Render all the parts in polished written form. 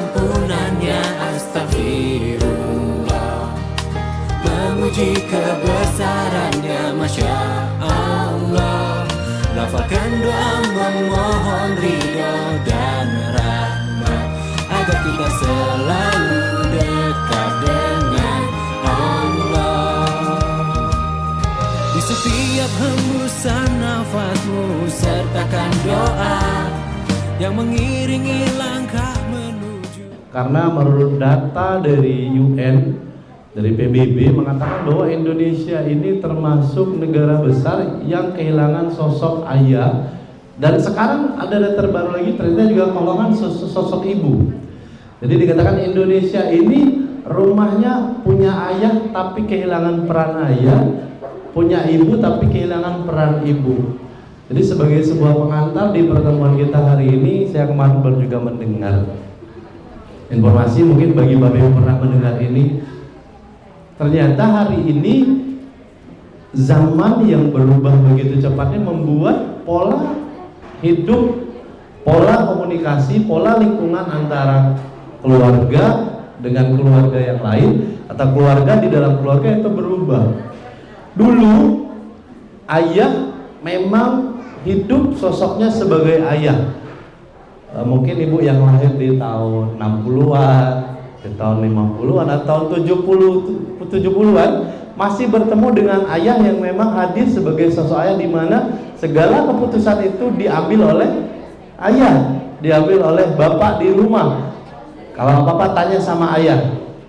ampunannya, astagfirullah. Memuji kebesarannya, Masya Allah. Lafalkan doa memohon ridho dan rahmat, agar kita selalu dekat dengan Allah. Di setiap hembusan nafasmu sertakan doa yang mengiringi langkah menuju. Karena menurut data dari UN, dari PBB mengatakan bahwa Indonesia ini termasuk negara besar yang kehilangan sosok ayah, dan sekarang ada data terbaru lagi ternyata juga kehilangan sosok ibu. Jadi dikatakan Indonesia ini rumahnya punya ayah tapi kehilangan peran ayah, punya ibu tapi kehilangan peran ibu. Jadi sebagai sebuah pengantar di pertemuan kita hari ini, saya kemarin baru juga mendengar informasi, mungkin bagi Bapak yang pernah mendengar ini, ternyata hari ini zaman yang berubah begitu cepatnya membuat pola hidup, pola komunikasi, pola lingkungan antara keluarga dengan keluarga yang lain atau keluarga di dalam keluarga itu berubah. Dulu ayah memang hidup sosoknya sebagai ayah. Mungkin ibu yang lahir di tahun 60-an, di tahun 50-an atau 70-an masih bertemu dengan ayah yang memang hadir sebagai sosok ayah, di mana segala keputusan itu diambil oleh ayah, diambil oleh bapak di rumah. Kalau bapak tanya sama ayah,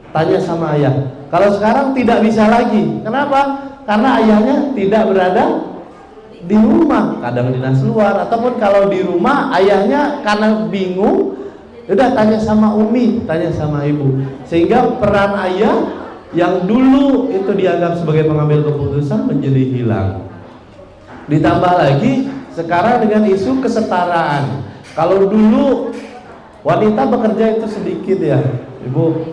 tanya sama ayah. Kalau sekarang tidak bisa lagi. Kenapa? Karena ayahnya tidak berada di rumah, kadang dinas luar, ataupun kalau di rumah ayahnya karena bingung, udah tanya sama umi, tanya sama ibu, sehingga peran ayah yang dulu itu dianggap sebagai pengambil keputusan menjadi hilang. Ditambah lagi sekarang dengan isu kesetaraan. Kalau dulu wanita bekerja itu sedikit ya, ibu,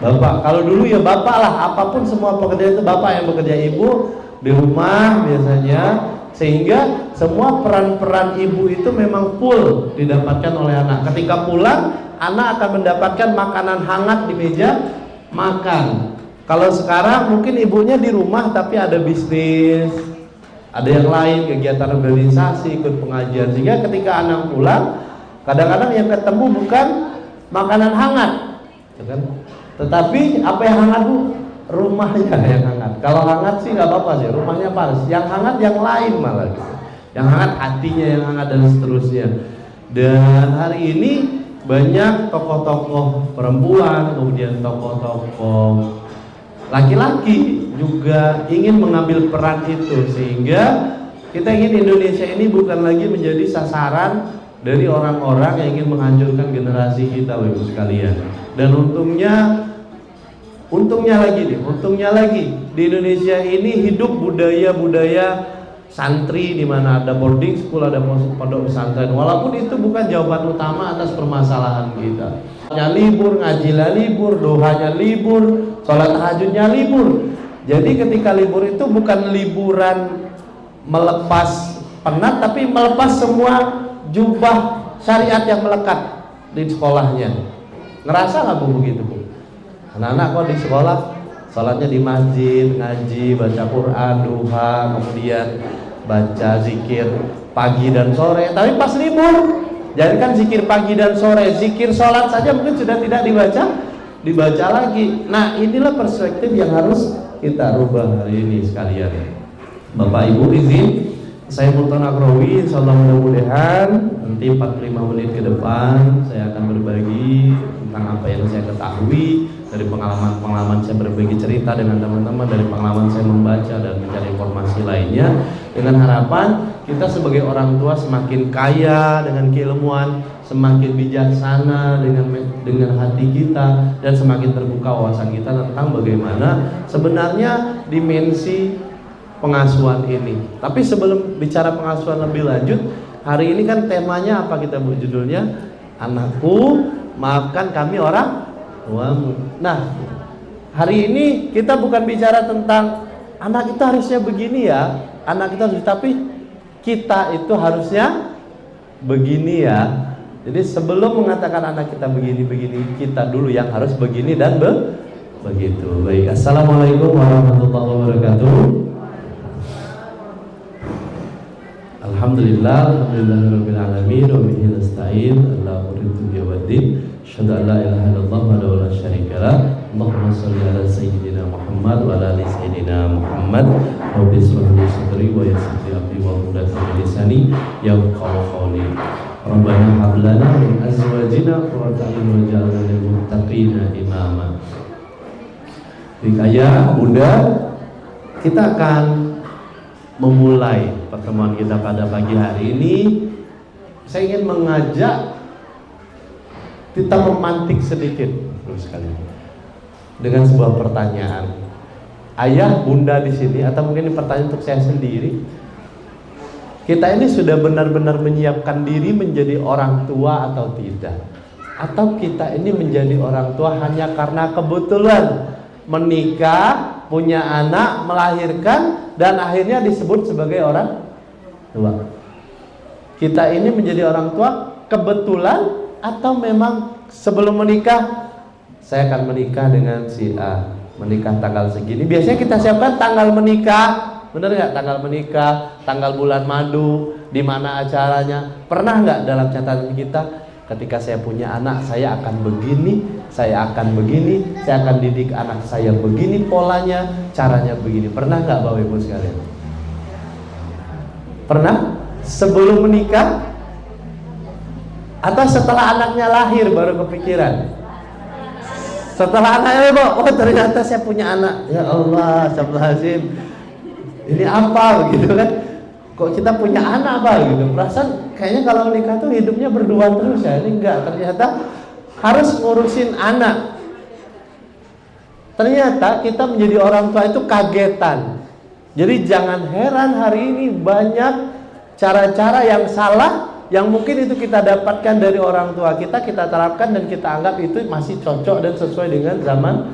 bapak. Kalau dulu ya bapak lah, apapun semua pekerjaan itu bapak yang bekerja, ibu di rumah biasanya, sehingga semua peran-peran ibu itu memang full didapatkan oleh anak. Ketika pulang, anak akan mendapatkan makanan hangat di meja makan. Kalau sekarang mungkin ibunya di rumah tapi ada bisnis, ada yang lain, kegiatan organisasi, ikut pengajian, sehingga ketika anak pulang, kadang-kadang yang ketemu bukan makanan hangat, kan? Tetapi apa yang hangat, Bu? Rumahnya yang hangat. Kalau hangat sih nggak apa-apa sih, rumahnya panas. Yang hangat yang lain malah gitu. Yang hangat hatinya yang hangat, dan seterusnya. Dan hari ini banyak tokoh-tokoh perempuan, kemudian tokoh-tokoh laki-laki juga ingin mengambil peran itu, sehingga kita ingin Indonesia ini bukan lagi menjadi sasaran dari orang-orang yang ingin menghancurkan generasi kita, Ibu sekalian. Dan untungnya lagi di Indonesia ini hidup budaya-budaya santri, di mana ada boarding school, ada pondok pesantren. Walaupun itu bukan jawaban utama atas permasalahan kita. Libur, ngajinya libur, doanya libur, sholat tahajudnya libur. Jadi ketika libur itu bukan liburan melepas penat, tapi melepas semua jubah syariat yang melekat di sekolahnya. Ngerasa nggak Bu begitu, Bu? Anak-anak kok di sekolah sholatnya di masjid, ngaji, baca Quran, duha, kemudian baca zikir pagi dan sore. Tapi pas libur, jadikan zikir pagi dan sore, zikir sholat saja mungkin sudah tidak dibaca lagi. Nah, inilah perspektif yang harus kita rubah hari ini sekalian. Bapak Ibu izin, saya Multan Akrowi, insyaallah mudah-mudahan nanti 45 menit ke depan saya akan berbagi tentang apa yang saya ketahui dari pengalaman saya, berbagi cerita dengan teman-teman, dari pengalaman saya membaca dan mencari informasi lainnya, dengan harapan kita sebagai orang tua semakin kaya dengan keilmuan, semakin bijaksana dengan hati kita, dan semakin terbuka wawasan kita tentang bagaimana sebenarnya dimensi pengasuhan ini. Tapi sebelum bicara pengasuhan lebih lanjut, hari ini kan temanya apa kita Bu, judulnya Anakku Maafkan Kami Orang Tuamu. Nah, hari ini kita bukan bicara tentang anak kita harusnya begini ya, anak kita harus, tapi kita itu harusnya begini ya. Jadi sebelum mengatakan anak kita begini-begini, kita dulu yang harus begini dan begitu. Baik, assalamualaikum warahmatullahi wabarakatuh. Alhamdulillah, alhamdulillahirabbil alamin wa bihi nasta'in ala umuri dunya waddin. Asyhadu an la ilaha illallah wahdahu la syarikalah. Allahumma shalli ala sayyidina Muhammad wa ala ali sayyidina Muhammad. Rabbi shrah li sadri wa yassir li amri wa hlul 'uqdatam min lisani yafqahu qawli. Rabbana hab lana min azwajina qurrata a'yun waj'alna lil muttaqina imama. Baik ayah, bunda, kita akan memulai pertemuan kita pada pagi hari ini. Saya ingin mengajak kita memantik sedikit sekali dengan sebuah pertanyaan. Ayah, bunda di sini, atau mungkin ini pertanyaan untuk saya sendiri. Kita ini sudah benar-benar menyiapkan diri menjadi orang tua atau tidak? Atau kita ini menjadi orang tua hanya karena kebetulan menikah, punya anak, melahirkan, dan akhirnya disebut sebagai orang tua? Kita ini menjadi orang tua kebetulan atau memang sebelum menikah saya akan menikah dengan si A, menikah tanggal segini. Biasanya kita siapkan tanggal menikah, bener nggak? Tanggal menikah, tanggal bulan madu, di mana acaranya. Pernah nggak dalam catatan kita, ketika saya punya anak saya akan begini, saya akan begini, saya akan didik anak saya begini polanya, caranya begini. Pernah nggak Bapak Ibu sekalian? Pernah? Sebelum menikah atau setelah anaknya lahir baru kepikiran? Setelah anaknya, oh ternyata saya punya anak. Ya Allah, astagfirullahaladzim, ini apa gitu kan? Kok kita punya anak apa gitu? Perasaan kayaknya kalau nikah tuh hidupnya berdua terus ya. Ini enggak, ternyata harus ngurusin anak. Ternyata kita menjadi orang tua itu kagetan. Jadi jangan heran hari ini banyak cara-cara yang salah yang mungkin itu kita dapatkan dari orang tua kita terapkan dan kita anggap itu masih cocok dan sesuai dengan zaman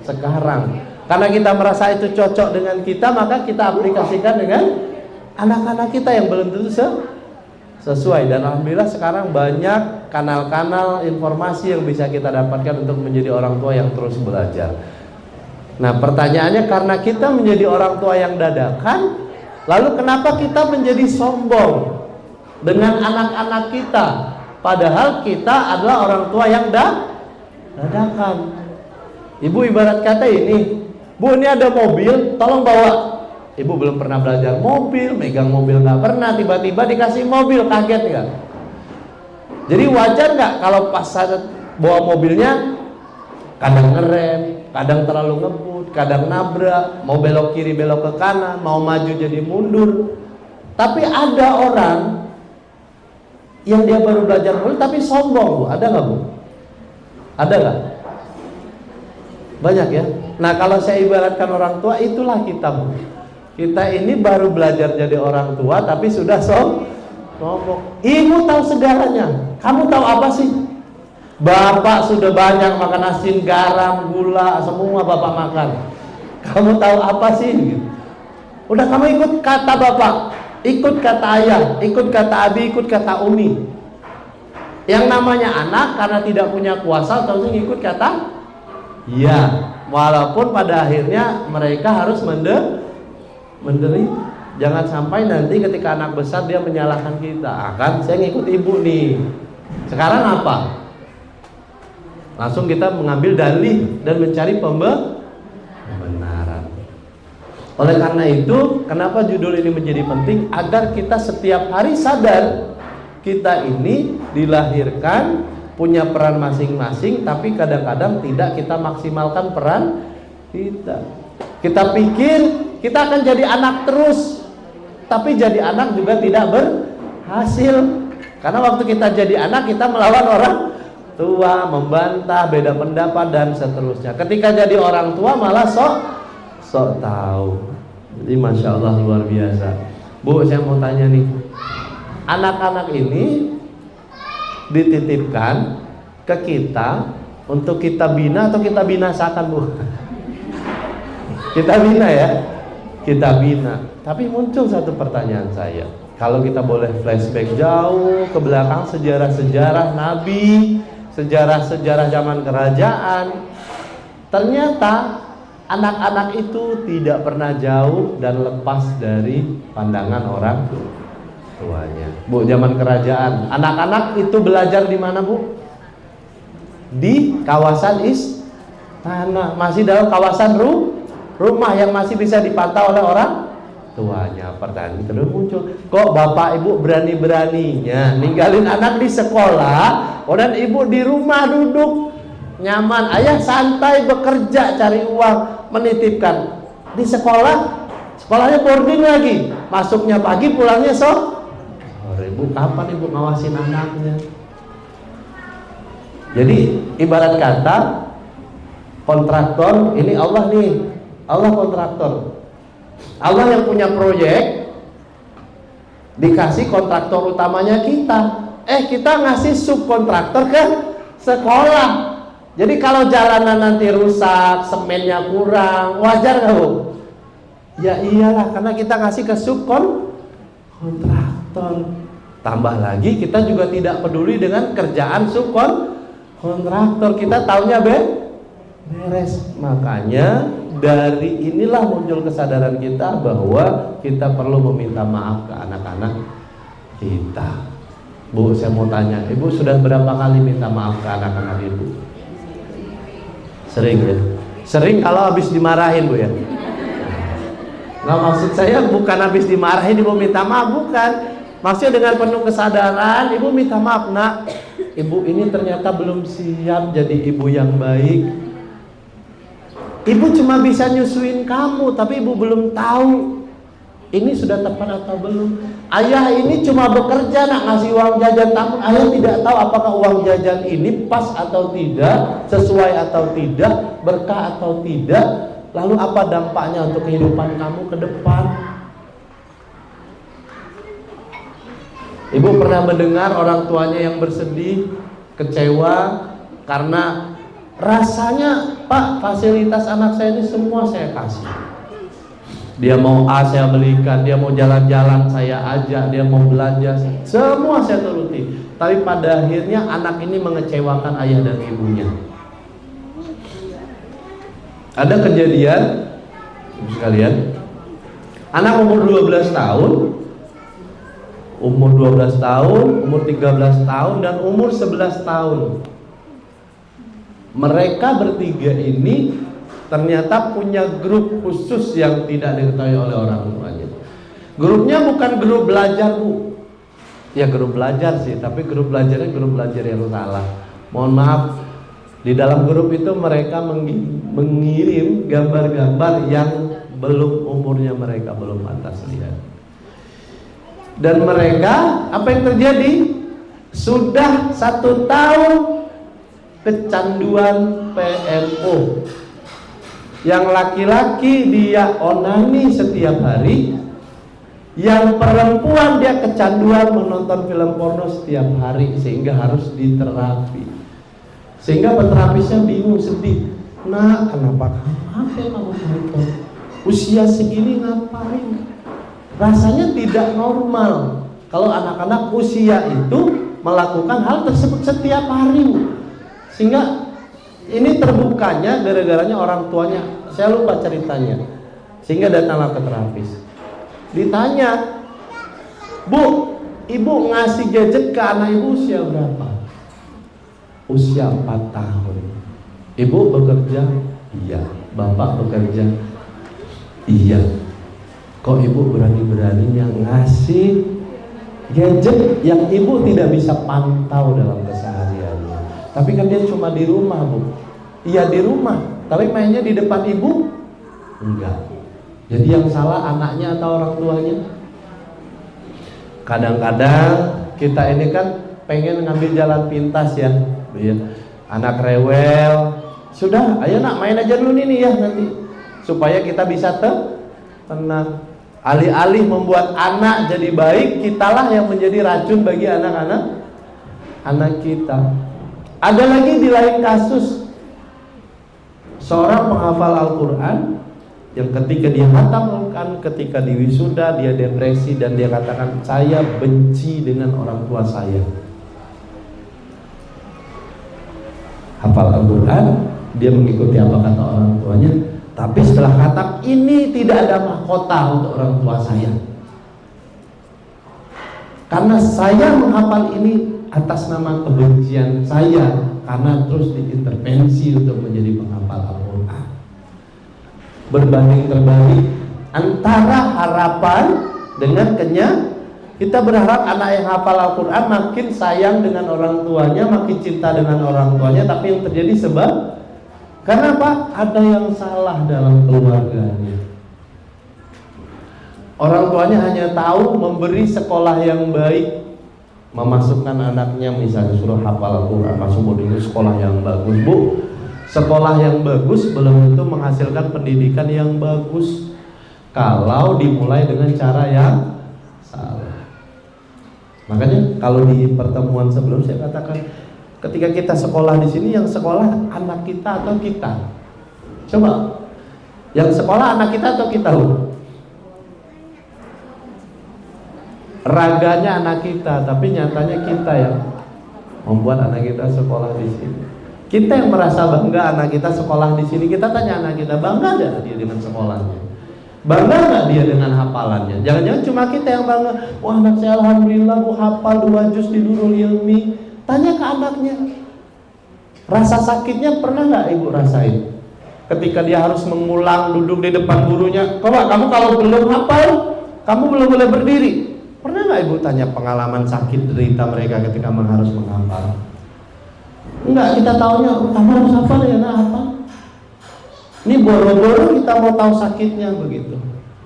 sekarang. Karena kita merasa itu cocok dengan kita, maka kita aplikasikan dengan anak-anak kita yang belum tentu sesuai. Dan alhamdulillah sekarang banyak kanal-kanal informasi yang bisa kita dapatkan untuk menjadi orang tua yang terus belajar. Nah pertanyaannya, karena kita menjadi orang tua yang dadakan, lalu kenapa kita menjadi sombong dengan anak-anak kita? Padahal kita adalah orang tua yang dadakan. Ibu ibarat kata ini, Bu, ini ada mobil, tolong bawa. Ibu belum pernah belajar mobil, megang mobil nggak pernah, tiba-tiba dikasih mobil, kaget nggak? Jadi wajar nggak kalau pas saat bawa mobilnya kadang ngerem, kadang terlalu ngebut, kadang nabrak, mau belok kiri belok ke kanan, mau maju jadi mundur. Tapi ada orang yang dia baru belajar mobil tapi sombong, Bu. Ada nggak, Bu? Ada nggak? Banyak ya. Nah kalau saya ibaratkan orang tua, itulah kita, Bu. Kita ini baru belajar jadi orang tua tapi sudah sombong. Ibu tahu segalanya. Kamu tahu apa sih? Bapak sudah banyak makan asin, garam, gula, semua Bapak makan. Kamu tahu apa sih? Udah kamu ikut kata Bapak, ikut kata ayah, ikut kata abi, ikut kata umi. Yang namanya anak karena tidak punya kuasa langsung ikut kata iya, walaupun pada akhirnya mereka harus menderita. Jangan sampai nanti ketika anak besar dia menyalahkan kita. Kan saya ngikut ibu nih. Sekarang apa? Langsung kita mengambil dalih dan mencari pembenaran. Oleh karena itu, kenapa judul ini menjadi penting? Agar kita setiap hari sadar kita ini dilahirkan punya peran masing-masing, tapi kadang-kadang tidak kita maksimalkan peran kita. Kita pikir kita akan jadi anak terus, tapi jadi anak juga tidak berhasil. Karena waktu kita jadi anak, kita melawan orang tua, membantah, beda pendapat dan seterusnya. Ketika jadi orang tua malah sok tahu. Jadi masya Allah luar biasa. Bu, saya mau tanya nih, anak-anak ini dititipkan ke kita untuk kita bina atau kita binasakan, Bu? Kita bina ya, kita bina. Tapi muncul satu pertanyaan saya, Kalau kita boleh flashback jauh ke belakang, sejarah-sejarah Nabi, sejarah-sejarah zaman kerajaan, ternyata anak-anak itu tidak pernah jauh dan lepas dari pandangan orang tuanya. Bu, zaman kerajaan, anak-anak itu belajar di mana, Bu? Di kawasan istana, masih dalam kawasan rumah yang masih bisa dipantau oleh orang tuanya. Pertanyaan terus muncul, kok bapak ibu berani-beraninya ninggalin anak di sekolah, dan ibu di rumah duduk nyaman, ayah santai bekerja cari uang, menitipkan di sekolah, sekolahnya boarding lagi, masuknya pagi pulangnya sore. Ibu kapan ibu ngawasin anaknya? Jadi ibarat kata kontraktor, ini Allah nih, Allah kontraktor, Allah yang punya proyek, dikasih kontraktor utamanya kita, kita ngasih subkontraktor ke sekolah. Jadi kalau jalanan nanti rusak, semennya kurang, wajar nggak, Bu? Ya iyalah, karena kita ngasih ke subkontraktor. Tambah lagi kita juga tidak peduli dengan kerjaan subkontraktor, kita taunya beres. Makanya dari inilah muncul kesadaran kita bahwa kita perlu meminta maaf ke anak-anak kita. Bu, saya mau tanya, ibu sudah berapa kali minta maaf ke anak-anak ibu? Sering ya? Sering kalau habis dimarahin, Bu ya? Nggak, maksud saya bukan habis dimarahin ibu minta maaf, bukan. Maksudnya dengan penuh kesadaran ibu minta maaf, nak, ibu ini ternyata belum siap jadi ibu yang baik. Ibu cuma bisa nyusuin kamu, tapi ibu belum tahu ini sudah tepat atau belum. Ayah ini cuma bekerja, nak, ngasih uang jajan tamu. Ayah tidak tahu apakah uang jajan ini pas atau tidak, sesuai atau tidak, berkah atau tidak. Lalu apa dampaknya untuk kehidupan kamu ke depan? Ibu pernah mendengar orang tuanya yang bersedih, kecewa karena rasanya, Pak, fasilitas anak saya ini semua saya kasih. Dia mau A saya belikan, dia mau jalan-jalan saya ajak, dia mau belanja semua saya turuti. Tapi pada akhirnya anak ini mengecewakan ayah dan ibunya. Ada kejadian, ibu sekalian, anak umur 12 tahun, umur 12 tahun, umur 13 tahun, dan umur 11 tahun. Mereka bertiga ini ternyata punya grup khusus yang tidak diketahui oleh orang tuanya. Grupnya bukan grup belajar, Bu. Ya grup belajar sih, tapi grup belajarnya grup belajar yang salah. Mohon maaf, di dalam grup itu mereka mengirim gambar-gambar yang belum umurnya mereka belum pantas lihat. Dan mereka, apa yang terjadi? Sudah 1 tahun kecanduan PMO. Yang laki-laki dia onani setiap hari, yang perempuan dia kecanduan menonton film porno setiap hari, sehingga harus diterapi. Sehingga peterapisnya bingung, sedih. Nah, kenapa kamu nonton? Usia segini ngapain? Rasanya tidak normal kalau anak-anak usia itu melakukan hal tersebut setiap hari. Sehingga ini terbukanya gara-garanya orang tuanya. Saya lupa ceritanya. Sehingga datanglah ke terapis. Ditanya, Bu, ibu ngasih gadget ke anak ibu usia berapa? Usia 4 tahun. Ibu bekerja? Iya. Bapak bekerja? Iya. Kok ibu berani-beraninya ngasih gadget yang ibu tidak bisa pantau dalam kesehariannya? Tapi kan dia cuma di rumah, Bu. Iya di rumah, tapi mainnya di depan ibu? Enggak. Jadi yang salah anaknya atau orang tuanya? Kadang-kadang kita ini kan pengen ngambil jalan pintas ya, anak rewel. Sudah, ayo nak main aja dulu nih ya nanti, supaya kita bisa tenang. Alih-alih membuat anak jadi baik, kitalah yang menjadi racun bagi anak kita. Ada lagi di lain kasus, seorang penghafal Al-Quran yang ketika dia hatam Al-Quran, ketika di wisuda dia depresi dan dia katakan saya benci dengan orang tua saya. Hafal Al-Quran, dia mengikuti apa kata orang tuanya, tapi setelah khatam ini tidak ada mahkota untuk orang tua saya. Karena saya menghafal ini atas nama kebencian saya, karena terus diintervensi untuk menjadi penghafal Al-Quran. Berbanding terbalik antara harapan dengan kita berharap anak yang hafal Al-Quran makin sayang dengan orang tuanya, makin cinta dengan orang tuanya, tapi yang terjadi sebab karena apa? Ada yang salah dalam keluarganya. Orang tuanya hanya tahu memberi sekolah yang baik, memasukkan anaknya misalnya suruh hafal Al-Quran, masuk boarding sekolah yang bagus. Bu, sekolah yang bagus belum tentu menghasilkan pendidikan yang bagus kalau dimulai dengan cara yang salah. Makanya kalau di pertemuan sebelum saya katakan, ketika kita sekolah di sini, yang sekolah anak kita atau kita? Coba, yang sekolah anak kita atau kita? Raganya anak kita, tapi nyatanya kita yang membuat anak kita sekolah di sini. Kita yang merasa bangga anak kita sekolah di sini. Kita tanya anak kita, bangga nggak dia dengan sekolahnya? Bangga nggak dia dengan hafalannya? Jangan-jangan cuma kita yang bangga. Wah, anak saya alhamdulillah bu hafal 2 juz di Nurul Ilmi. Tanya ke anaknya, rasa sakitnya pernah nggak ibu rasain? Ketika dia harus mengulang duduk di depan gurunya. Coba kamu kalau belum hafal, kamu belum boleh berdiri. Pernah nggak ibu tanya pengalaman sakit derita mereka ketika harus menghafal? Enggak, kita taunya kamu harus hafal ya, nah hafal. Ini boro-boro kita mau tahu sakitnya begitu.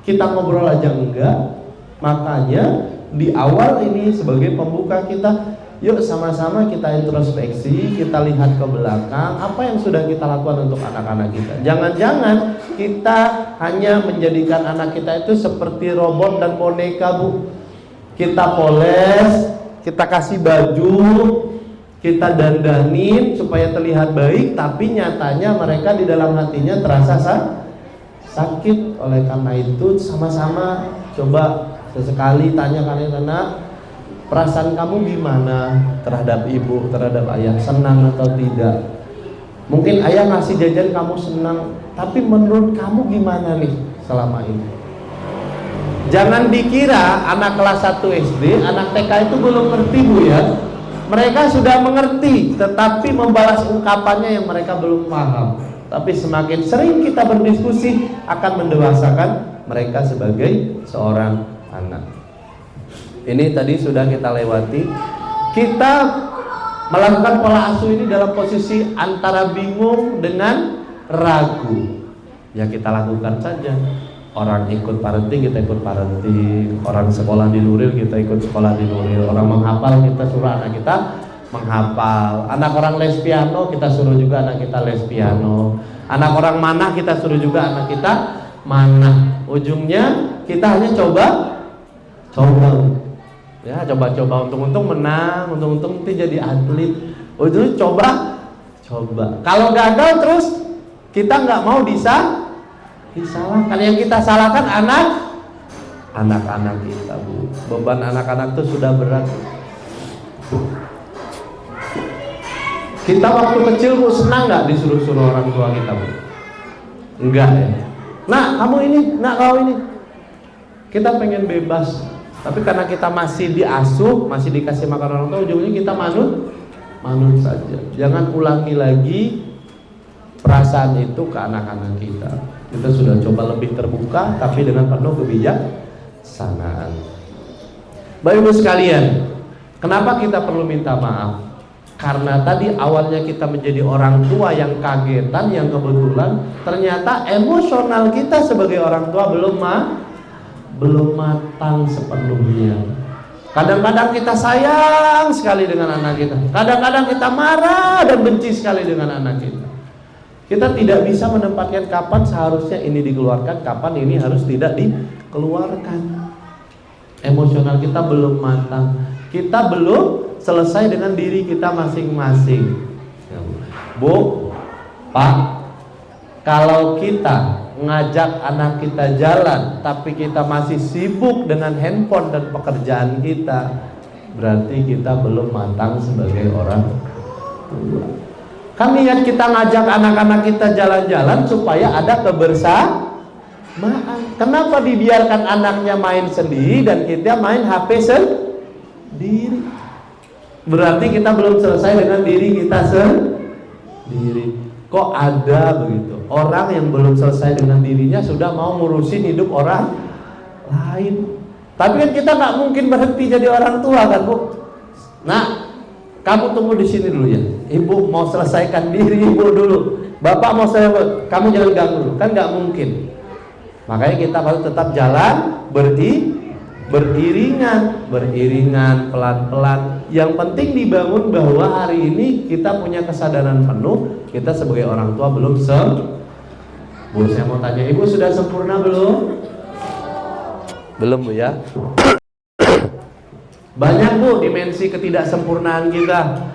Kita ngobrol aja enggak. Makanya di awal ini sebagai pembuka kita, yuk sama-sama kita introspeksi, kita lihat ke belakang apa yang sudah kita lakukan untuk anak-anak kita. Jangan-jangan kita hanya menjadikan anak kita itu seperti robot dan boneka, Bu. Kita poles, kita kasih baju, kita dandanin supaya terlihat baik, tapi nyatanya mereka di dalam hatinya terasa sakit. Oleh karena itu sama-sama coba sesekali tanya kalian anak, perasaan kamu gimana terhadap ibu, terhadap ayah, senang atau tidak? Mungkin ayah ngasih jajan kamu senang, tapi menurut kamu gimana nih selama ini? Jangan dikira anak kelas 1 SD, anak TK itu belum ngerti, Bu ya. Mereka sudah mengerti, tetapi membalas ungkapannya yang mereka belum paham. Tapi semakin sering kita berdiskusi akan mendewasakan mereka sebagai seorang anak. Ini tadi sudah kita lewati. Kita melakukan pola asuh ini dalam posisi antara bingung dengan ragu. Ya kita lakukan saja. Orang ikut parenting, kita ikut parenting. Orang sekolah di Nuril, kita ikut sekolah di Nuril. Orang menghafal, kita suruh anak kita menghafal. Anak orang les piano, kita suruh juga anak kita les piano. Anak orang manah, kita suruh juga anak kita manah. Ujungnya kita hanya coba ya, coba-coba, untung-untung menang, untung-untung nanti jadi atlet. Ujungnya coba kalau gagal terus kita nggak mau disalahkan. Yang kita salahkan anak-anak kita, Bu. Beban anak-anak itu sudah berat. Kita waktu kecil, Bu, senang nggak disuruh-suruh orang tua kita, Bu? Enggak ya. Nah, kamu ini, nah kau ini. Kita pengen bebas, tapi karena kita masih diasuh, masih dikasih makan orang tua, ujungnya kita manut saja. Jangan ulangi lagi perasaan itu ke anak-anak kita. Kita sudah coba lebih terbuka, tapi dengan penuh kebijaksanaan. Bapak Ibu sekalian, kenapa kita perlu minta maaf? Karena tadi awalnya kita menjadi orang tua yang kagetan, yang kebetulan ternyata emosional kita sebagai orang tua belum matang sepenuhnya. Kadang-kadang kita sayang sekali dengan anak kita, kadang-kadang kita marah dan benci sekali dengan anak kita. Kita tidak bisa menempatkan kapan seharusnya ini dikeluarkan, kapan ini harus tidak dikeluarkan. Emosional kita belum matang. Kita belum selesai dengan diri kita masing-masing. Bu, Pak, kalau kita ngajak anak kita jalan, tapi kita masih sibuk dengan handphone dan pekerjaan kita, berarti kita belum matang sebagai orang tua. Kan niat kita ngajak anak-anak kita jalan-jalan supaya ada kebersamaan. Kenapa dibiarkan anaknya main sendiri dan kita main HP sendiri? Berarti kita belum selesai dengan diri kita sendiri. Kok ada begitu orang yang belum selesai dengan dirinya sudah mau ngurusin hidup orang lain? Tapi kan kita nggak mungkin berhenti jadi orang tua kan, Bu? Nah, kamu tunggu di sini dulu ya. Ibu mau selesaikan diri ibu dulu. Bapak mau selesai, kamu jangan ganggu dulu. Kan nggak mungkin. Makanya kita harus tetap jalan beriringan pelan-pelan. Yang penting dibangun bahwa hari ini kita punya kesadaran penuh, kita sebagai orang tua belum Bu, saya mau tanya, Ibu sudah sempurna belum? Belum, Bu ya. Banyak, Bu, dimensi ketidaksempurnaan kita.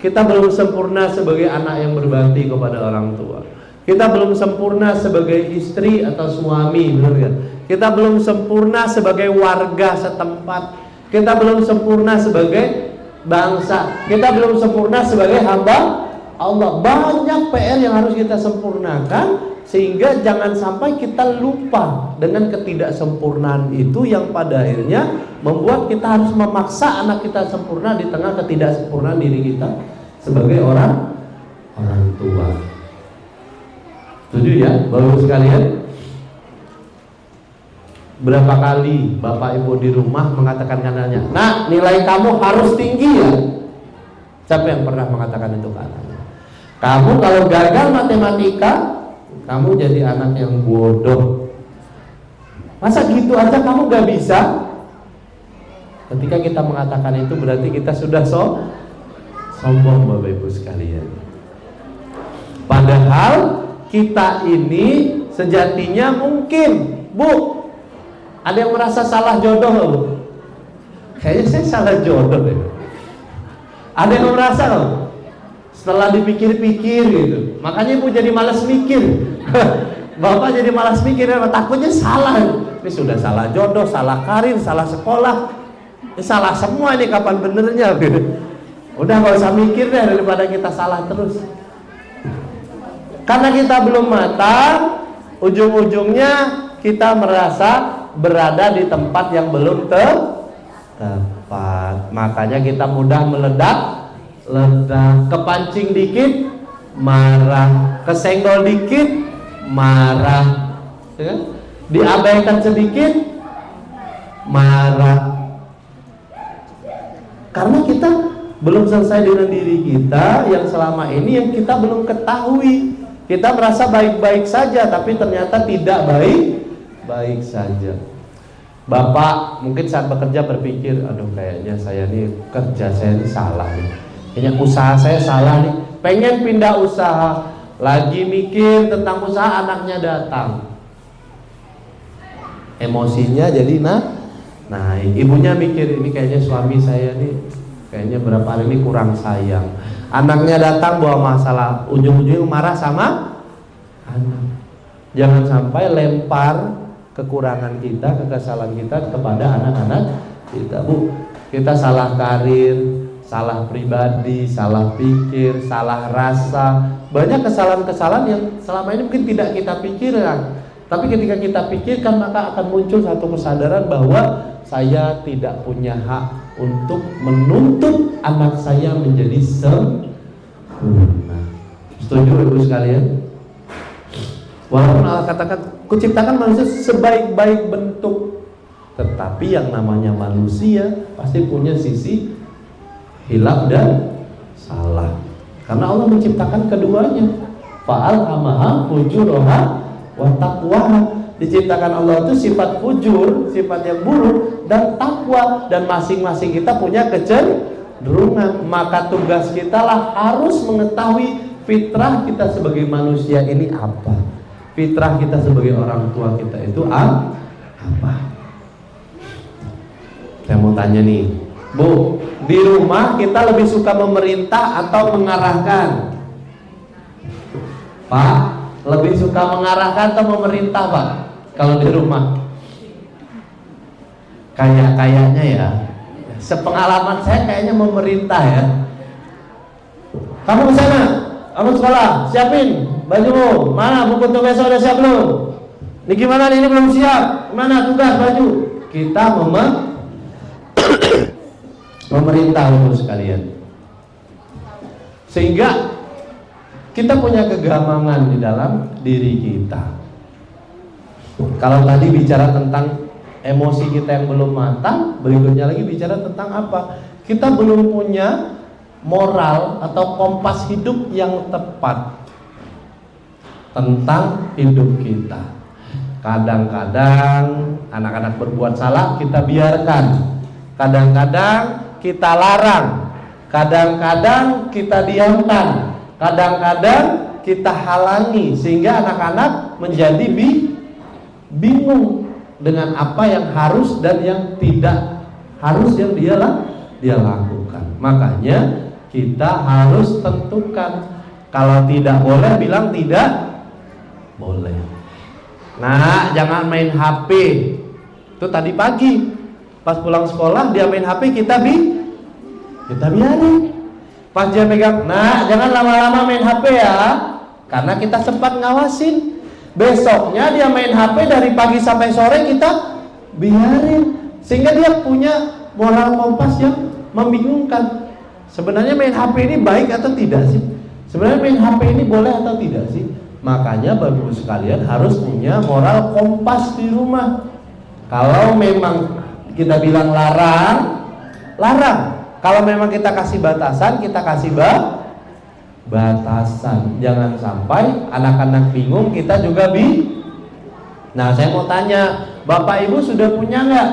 Kita belum sempurna sebagai anak yang berbakti kepada orang tua. Kita belum sempurna sebagai istri atau suami, benar ya? Kita belum sempurna sebagai warga setempat. Kita belum sempurna sebagai bangsa. Kita belum sempurna sebagai hamba Allah. Banyak PR yang harus kita sempurnakan, sehingga jangan sampai kita lupa dengan ketidaksempurnaan itu yang pada akhirnya membuat kita harus memaksa anak kita sempurna di tengah ketidaksempurnaan diri kita sebagai orang tua. Setuju ya, Bapak sekalian? Berapa kali Bapak Ibu di rumah mengatakan anaknya, "Nak, nilai kamu harus tinggi ya." Siapa yang pernah mengatakan itu ke anaknya? Kamu kalau gagal matematika, kamu jadi anak yang bodoh. Masa gitu aja kamu gak bisa? Ketika kita mengatakan itu berarti kita sudah sombong, Bapak Ibu sekalian. Padahal kita ini sejatinya mungkin, Bu, ada yang merasa salah jodoh loh, Bu? Kayaknya saya salah jodoh deh. Ada yang merasa loh, setelah dipikir-pikir gitu, makanya Ibu jadi malas mikir. Bapak jadi malas mikir, takutnya salah. Ini sudah salah jodoh, salah karir, salah sekolah, ini salah semua ini, kapan benernya gitu. Udah gak usah mikir deh, daripada kita salah terus. Karena kita belum matang, ujung-ujungnya kita merasa berada di tempat yang belum tepat. Makanya kita mudah meledak, kepancing dikit marah, kesenggol dikit marah, ya? Diabaikan sedikit marah. Karena kita belum selesai dengan diri kita yang selama ini yang kita belum ketahui. Kita merasa baik-baik saja, tapi ternyata tidak baik-baik saja. Bapak mungkin saat bekerja berpikir, aduh kayaknya saya nih kerja saya ini salah nih, kayaknya usaha saya salah nih, pengen pindah usaha, lagi mikir tentang usaha, anaknya datang, emosinya jadi naik. Ibunya mikir, ini kayaknya suami saya nih kayaknya berapa hari ini kurang sayang. Anaknya datang bawa masalah, ujung-ujungnya marah sama anak. Jangan sampai lempar kekurangan kita, kesalahan kita kepada anak-anak kita, Bu. Kita salah karir, salah pribadi, salah pikir, salah rasa. Banyak kesalahan-kesalahan yang selama ini mungkin tidak kita pikirkan. Tapi ketika kita pikirkan, maka akan muncul satu kesadaran bahwa saya tidak punya hak untuk menuntut anak saya menjadi sempurna. Setuju Ibu sekalian? Walaupun Allah katakan, kuciptakan manusia sebaik-baik bentuk, tetapi yang namanya manusia pasti punya sisi hilaf dan salah. Karena Allah menciptakan keduanya. Fa'alhamaha fujuraha wa taqwaha. Diciptakan Allah itu sifat fujur, sifat yang buruk, dan takwa, dan masing-masing kita punya kecenderungan. Maka tugas kita lah harus mengetahui fitrah kita sebagai manusia ini apa. Fitrah kita sebagai orang tua kita itu apa? Saya mau tanya nih, Bu, di rumah kita lebih suka memerintah atau mengarahkan? Pak, Lebih suka mengarahkan atau memerintah, Pak? Kalau di rumah? Kayaknya ya. Sepengalaman saya kayaknya memerintah ya. Kamu ke sana, kamu sekolah, siapin bajumu. Mana buku untuk besok udah siap belum? Ini gimana nih, ini belum siap. Mana tugas baju? Kita memerintah untuk sekalian. Sehingga kita punya kegamangan di dalam diri kita. Kalau tadi bicara tentang emosi kita yang belum matang, berikutnya lagi bicara tentang apa? Kita belum punya moral atau kompas hidup yang tepat tentang hidup kita. Kadang-kadang anak-anak berbuat salah kita biarkan, kadang-kadang kita larang, kadang-kadang kita diamkan, kadang-kadang kita halangi, sehingga anak-anak menjadi bingung dengan apa yang harus dan yang tidak harus yang dia lakukan. Makanya kita harus tentukan, kalau tidak boleh bilang tidak boleh. Nah, jangan main HP. Itu tadi pagi pas pulang sekolah dia main HP, kita biarin. Pas dia pegang, nah jangan lama-lama main HP ya, karena kita sempat ngawasin. Besoknya dia main HP dari pagi sampai sore, kita biarin, sehingga dia punya moral kompas yang membingungkan. Sebenarnya main HP ini baik atau tidak sih? Sebenarnya main HP ini boleh atau tidak sih? Makanya Bapak Ibu sekalian harus punya moral kompas di rumah. Kalau memang kita bilang larang. Kalau memang kita kasih batasan, kita kasih batasan. Jangan sampai anak-anak bingung, kita juga Nah, saya mau tanya, Bapak Ibu sudah punya nggak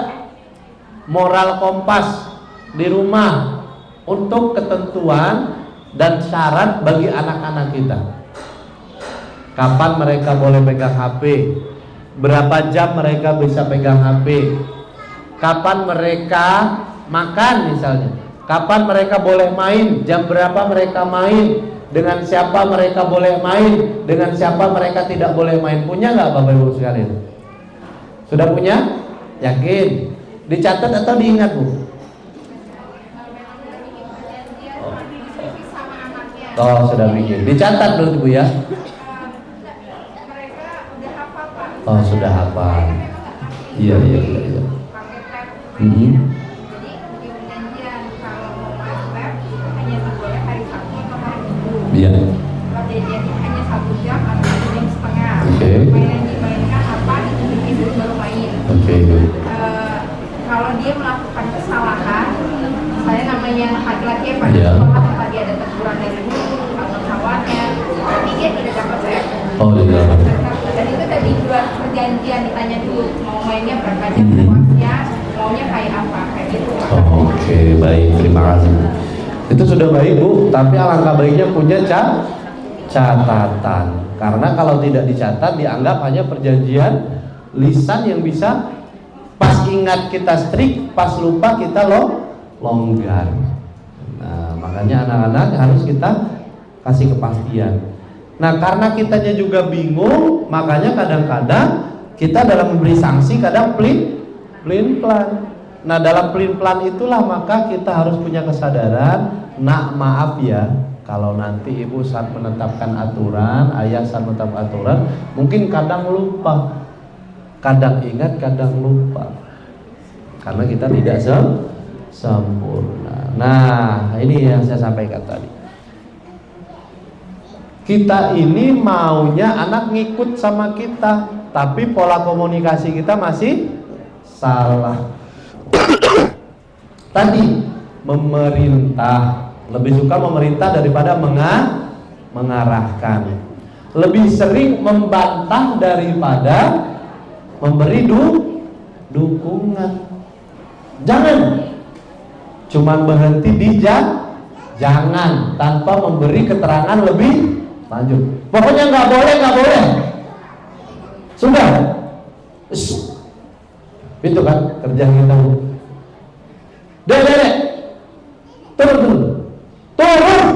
moral kompas di rumah untuk ketentuan dan syarat bagi anak-anak kita? Kapan mereka boleh pegang HP? Berapa jam mereka bisa pegang HP? Kapan mereka makan misalnya? Kapan mereka boleh main? Jam berapa mereka main? Dengan siapa mereka boleh main? Dengan siapa mereka tidak boleh main? Punya nggak Bapak Ibu sekalian? Sudah punya? Yakin? Dicatat atau diingat Bu? Oh, sudah bikin. Dicatat dulu Bu ya. Oh, sudah hafal. Iya. Iya. Kalau janjiannya hanya 1 jam atau 1 jam setengah. Oke. Main yang dimainkan apa ditunjukin dulu baru main. Oke. Kalau dia melakukan kesalahan, saya namanya laki-laki ya pada Iya. sekolah tanpa dia ada teguran dari guru atau kawannya, tapi dia tidak dapat saya. Oh iya. Dan itu tadi buat perjanjian, ditanya dulu mau mainnya berapa jam puasnya, maunya kayak apa, kayak gitu. Oh, oke, baik, terima kasih. Itu sudah baik Bu, tapi alangkah baiknya punya catatan. Karena kalau tidak dicatat dianggap hanya perjanjian lisan yang bisa pas ingat kita strict, pas lupa kita longgar. Nah, makanya anak-anak harus kita kasih kepastian. Nah, karena kitanya juga bingung, makanya kadang-kadang kita dalam memberi sanksi kadang pelin-pelan. Nah, dalam pelin-pelan itulah maka kita harus punya kesadaran. Nak, maaf ya, kalau nanti ibu saat menetapkan aturan, ayah saat menetapkan aturan, mungkin kadang lupa, kadang ingat, kadang lupa, karena kita tidak sempurna. Nah, ini yang saya sampaikan tadi. Kita ini maunya anak ngikut sama kita, tapi pola komunikasi kita masih salah. Tadi memerintah, lebih suka memerintah daripada mengarahkan. Lebih sering membantah daripada memberi dukungan. Jangan cuma berhenti di jangan tanpa memberi keterangan lebih lanjut. Pokoknya nggak boleh. Sudah. Itu kan kerjaan kita. Dek. Turun.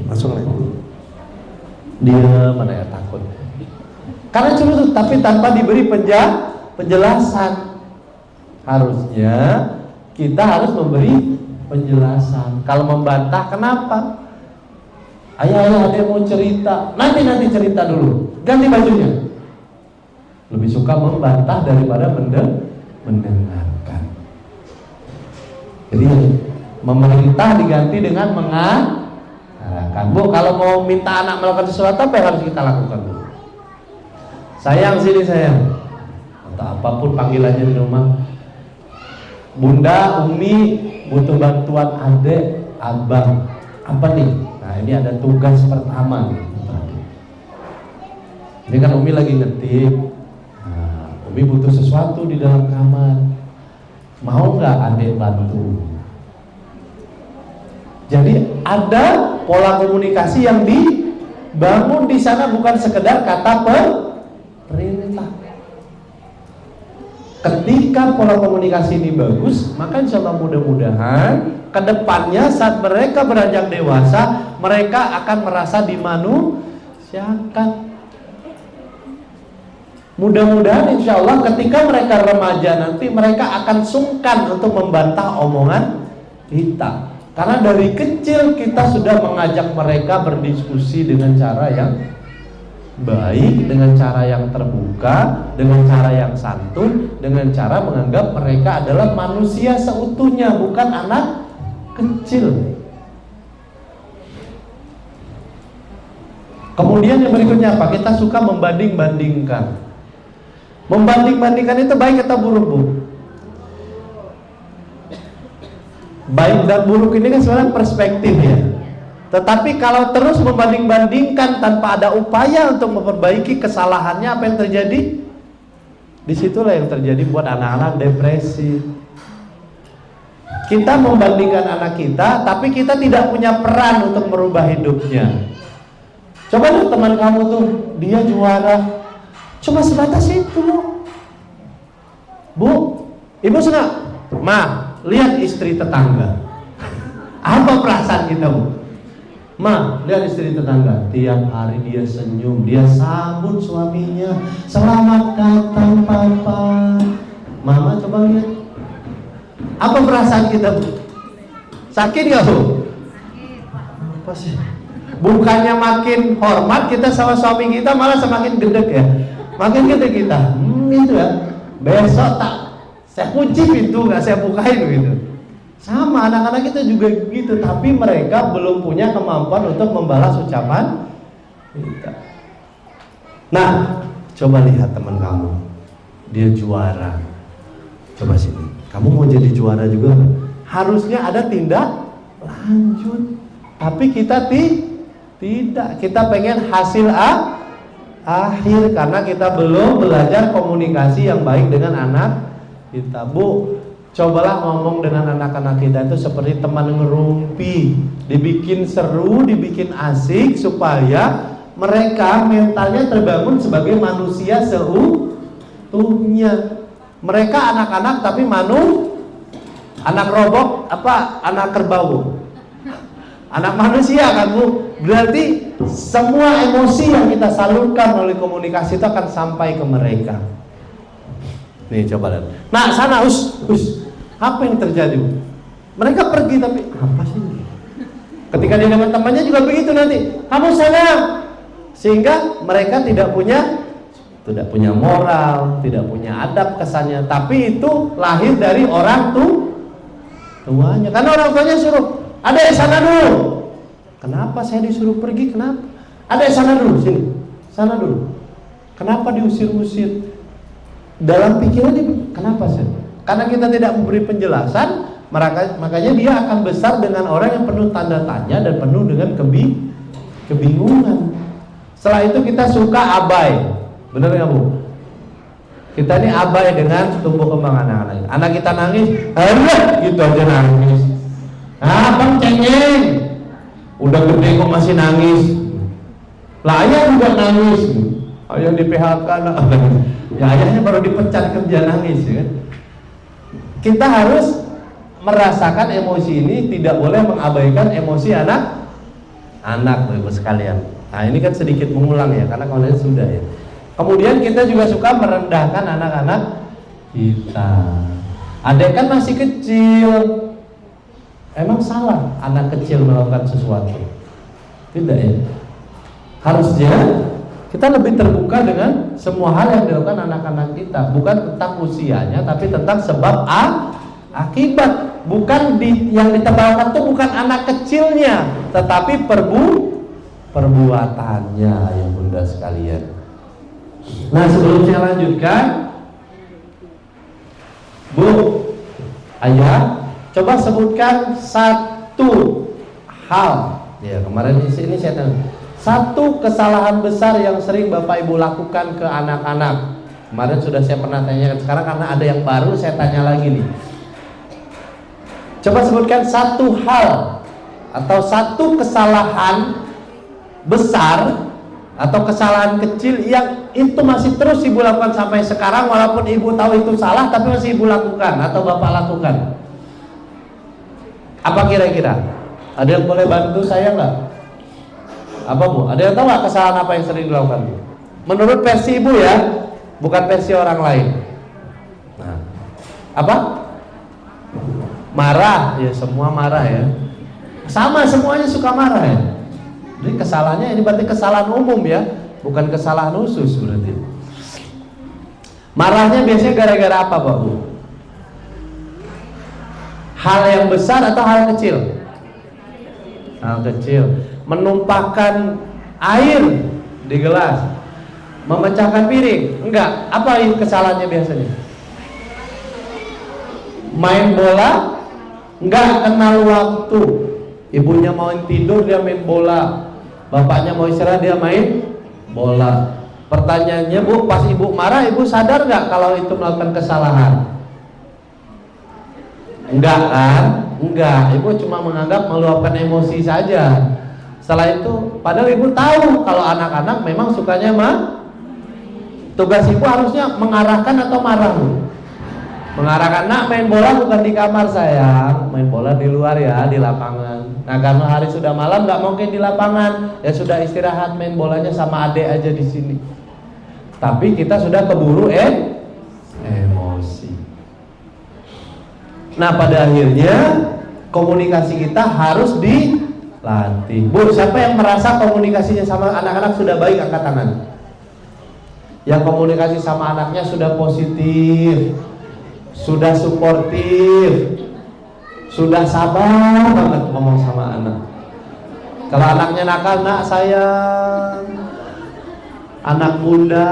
Masuk lagi. Dia mana ya takut. Karena cuma tapi tanpa diberi penjelasan. Harusnya kita harus memberi penjelasan. Kalau membantah, kenapa? Ayah ada mau cerita, nanti cerita dulu, ganti bajunya. Lebih suka membantah daripada mendengarkan. Jadi memerintah diganti dengan mengarahkan. Bu, kalau mau minta anak melakukan sesuatu, apa yang harus kita lakukan? Sayang, sini sayang. Atau apapun panggilannya di rumah. Bunda, Umi butuh bantuan adek, abang. Apa nih? Nah, ini ada tugas pertama nih. Ini kan Umi lagi ngetik. Nah, Umi butuh sesuatu di dalam kamar. Mau nggak adek bantu? Jadi ada pola komunikasi yang dibangun di sana, bukan sekedar kata perintah. Ketika pola komunikasi ini bagus, maka insya Allah mudah-mudahan kedepannya saat mereka beranjak dewasa, mereka akan merasa dimanusiakan. Mudah-mudahan insya Allah ketika mereka remaja nanti, mereka akan sungkan untuk membantah omongan kita. Karena dari kecil kita sudah mengajak mereka berdiskusi dengan cara yang baik, dengan cara yang terbuka, dengan cara yang santun, dengan cara menganggap mereka adalah manusia seutuhnya, bukan anak kecil. Kemudian yang berikutnya apa? Kita suka membanding-bandingkan. Membanding-bandingkan itu baik atau buruk, Bu? Baik dan buruk ini kan sebenarnya perspektif ya. Tetapi kalau terus membanding-bandingkan tanpa ada upaya untuk memperbaiki kesalahannya, apa yang terjadi? Disitulah yang terjadi buat anak-anak depresi. Kita membandingkan anak kita, tapi kita tidak punya peran untuk merubah hidupnya. Coba lihat teman kamu tuh, dia juara, cuma sebatas itu. Bu, ibu senang? Ma, lihat istri tetangga. Apa perasaan kita, Bu? Ma, lihat istri tetangga, tiap hari dia senyum, dia sambut suaminya, selamat datang papa. Mama coba lihat, apa perasaan kita, Bu? Sakit gak, Bu? Apa sih? Bukannya makin hormat kita sama suami kita, malah semakin gedek ya. Makin gede kita, itu ya. Besok saya kunci pintu, nggak saya bukain gitu. Sama anak-anak kita juga gitu, tapi mereka belum punya kemampuan untuk membalas ucapan kita. Nah, coba lihat teman kamu, dia juara. Coba sini, kamu mau jadi juara juga? Harusnya ada tindak lanjut, tapi kita tidak. Kita pengen hasil akhir karena kita belum belajar komunikasi yang baik dengan anak kita. Bu, cobalah ngomong dengan anak-anak kita itu seperti teman ngerumpi, dibikin seru, dibikin asik supaya mereka mentalnya terbangun sebagai manusia seutuhnya. Mereka anak-anak tapi anak robot apa? Anak kerbau. Anak manusia kan, Bu. Berarti semua emosi yang kita salurkan melalui komunikasi itu akan sampai ke mereka. Nih coba lihat. Nah, sana us. Apa yang terjadi? Mereka pergi tapi apa sih? Ketika dia dengan temannya juga begitu nanti. Kamu sana. Sehingga mereka tidak punya moral, tidak punya adab kesannya. Tapi itu lahir dari orang tuanya. Karena orang tuanya suruh, "Adek sana dulu." Kenapa saya disuruh pergi? Kenapa? "Adek sana dulu, sini. Sana dulu." Kenapa diusir-usir? Dalam pikirannya kenapa sih? Karena kita tidak memberi penjelasan, makanya dia akan besar dengan orang yang penuh tanda tanya dan penuh dengan kebingungan. Setelah itu kita suka abai, benar nggak, Bu? Kita ini abai dengan tumbuh kembang anak-anak. Anak kita nangis, gitu aja nangis. Bang cengeng, udah gede kok masih nangis. Lah ayah juga nangis, ayah di PHK, ya ayahnya baru dipecat kerja nangis, ya kan? Kita harus merasakan emosi ini, tidak boleh mengabaikan emosi anak-anak, Ibu sekalian. Nah ini kan sedikit mengulang ya, karena kalian sudah ya. Kemudian kita juga suka merendahkan anak-anak kita. Adek kan masih kecil, emang salah anak kecil melakukan sesuatu? Tidak ya. Harusnya kita lebih terbuka dengan semua hal yang dilakukan anak-anak kita, bukan tentang usianya, tapi tentang sebab akibat. Bukan yang ditebalkan itu bukan anak kecilnya, tetapi perbuatannya ya bunda sekalian. Nah sebelum saya lanjutkan, Bu, Ayah, coba sebutkan satu hal. Ya kemarin di sini saya tanya, satu kesalahan besar yang sering Bapak Ibu lakukan ke anak-anak. Kemarin sudah saya pernah tanyakan, sekarang karena ada yang baru saya tanya lagi nih. Coba sebutkan satu hal atau satu kesalahan besar atau kesalahan kecil yang itu masih terus ibu lakukan sampai sekarang, walaupun ibu tahu itu salah tapi masih ibu lakukan atau bapak lakukan. Apa kira-kira? Ada yang boleh bantu saya nggak? Apa Bu? Ada yang tahu nggak kesalahan apa yang sering dilakukan? Menurut versi ibu ya, bukan versi orang lain. Nah, apa? Marah, ya semua marah ya. Sama semuanya suka marah ya. Jadi kesalahannya ini berarti kesalahan umum ya, bukan kesalahan khusus berarti. Marahnya biasanya gara-gara apa Pak Bu? Hal yang besar atau hal kecil? Hal kecil. Menumpahkan air di gelas, memecahkan piring, enggak. Apa kesalahannya biasanya? Main bola, enggak kenal waktu. Ibunya mau tidur dia main bola, bapaknya mau istirahat dia main bola. Pertanyaannya Bu, pas ibu marah ibu sadar nggak kalau itu melakukan kesalahan? Enggak kan? Enggak, ibu cuma menganggap meluapkan emosi saja. Setelah itu, padahal ibu tahu kalau anak-anak memang sukanya tugas ibu harusnya mengarahkan atau marah Bu? Mengarahkan, nak main bola bukan di kamar sayang, main bola di luar ya, di lapangan. Nah karena hari sudah malam nggak mungkin di lapangan, ya sudah istirahat main bolanya sama adek aja di sini. Tapi kita sudah keburu emosi. Nah pada akhirnya komunikasi kita harus dilatih. Bu, siapa yang merasa komunikasinya sama anak-anak sudah baik angkat tangan. Yang komunikasi sama anaknya sudah positif, sudah suportif, sudah sabar banget ngomong sama anak. Kalau anaknya nakal, nak sayang, anak bunda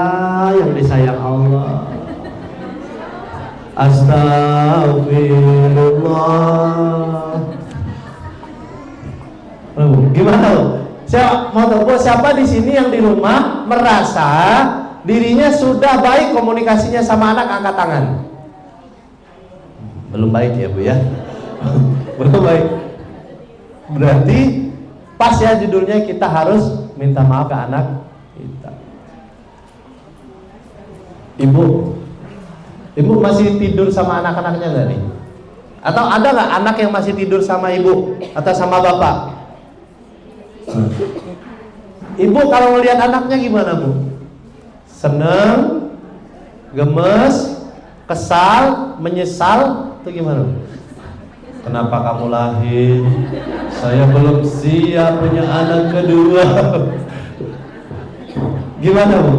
yang disayang Allah. Astagfirullah. Gimana lo? Siapa di sini yang di rumah merasa dirinya sudah baik komunikasinya sama anak, angkat tangan. Belum baik ya Bu ya. Belum baik. Berarti pas ya judulnya kita harus minta maaf ke anak kita. Ibu masih tidur sama anak-anaknya nggak nih? Atau ada nggak anak yang masih tidur sama ibu atau sama bapak? Ibu kalau ngelihat anaknya gimana Bu? Seneng, gemes, kesal, menyesal, itu gimana? Kenapa kamu lahir? Saya belum siap punya anak kedua. Gimana Bu?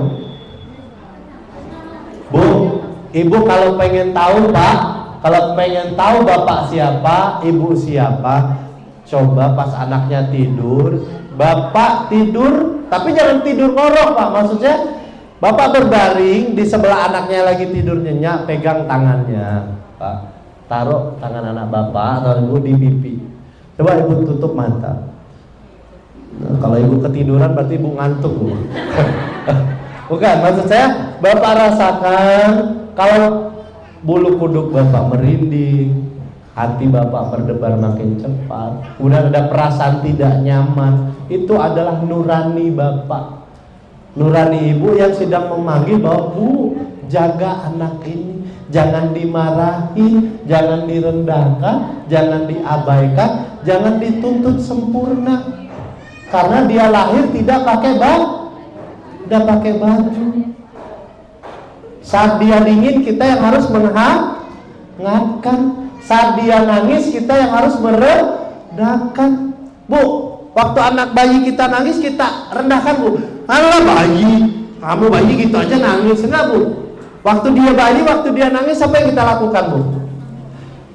Bu, ibu kalau pengen tahu Pak, kalau pengen tahu bapak siapa, ibu siapa, coba pas anaknya tidur, bapak tidur, tapi jangan tidur ngorok Pak. Maksudnya bapak berbaring di sebelah anaknya lagi tidur nyenyak, pegang tangannya Pak, taruh tangan anak bapak atau ibu di pipi. Coba ibu tutup mata. Nah, kalau ibu ketiduran berarti ibu ngantuk Bu. Bukan, maksud saya bapak rasakan kalau bulu kuduk bapak merinding, hati bapak berdebar makin cepat, kemudian ada perasaan tidak nyaman. Itu adalah nurani bapak, nurani ibu yang sedang memanggil bahwa Bu, jaga anak ini, jangan dimarahi, jangan direndahkan, jangan diabaikan, jangan dituntut sempurna. karena dia lahir tidak pakai baju. Saat dia dingin kita yang harus menghangatkan. Saat dia nangis kita yang harus meredakan. Bu, waktu anak bayi kita nangis kita rendahkan, Bu. Alah bayi, kamu bayi gitu aja nangis, enggak, Bu? Waktu dia bayi, waktu dia nangis, apa yang kita lakukan, Bu?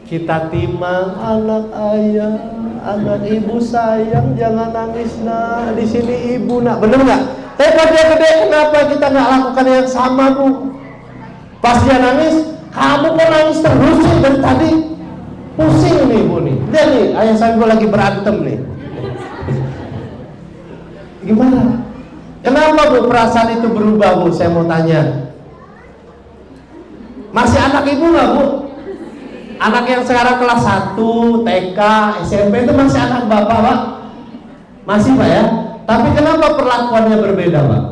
Kita timang, anak ayah, anak ibu sayang, jangan nangis nak, di sini ibu nak, bener nggak? Tapi pas dia gede, kenapa kita nggak lakukan yang sama, Bu? Pas dia nangis, kamu kok nangis terus sih dari tadi? Pusing nih, Bu nih. Lihat nih, ayah saya lagi berantem nih. Gimana? Kenapa, Bu, perasaan itu berubah, Bu? Saya mau tanya. Masih anak ibu nggak, Bu? Anak yang sekarang kelas 1, TK, SMP itu masih anak Bapak, Pak? Masih, Pak ya? Tapi kenapa perlakuannya berbeda, Pak?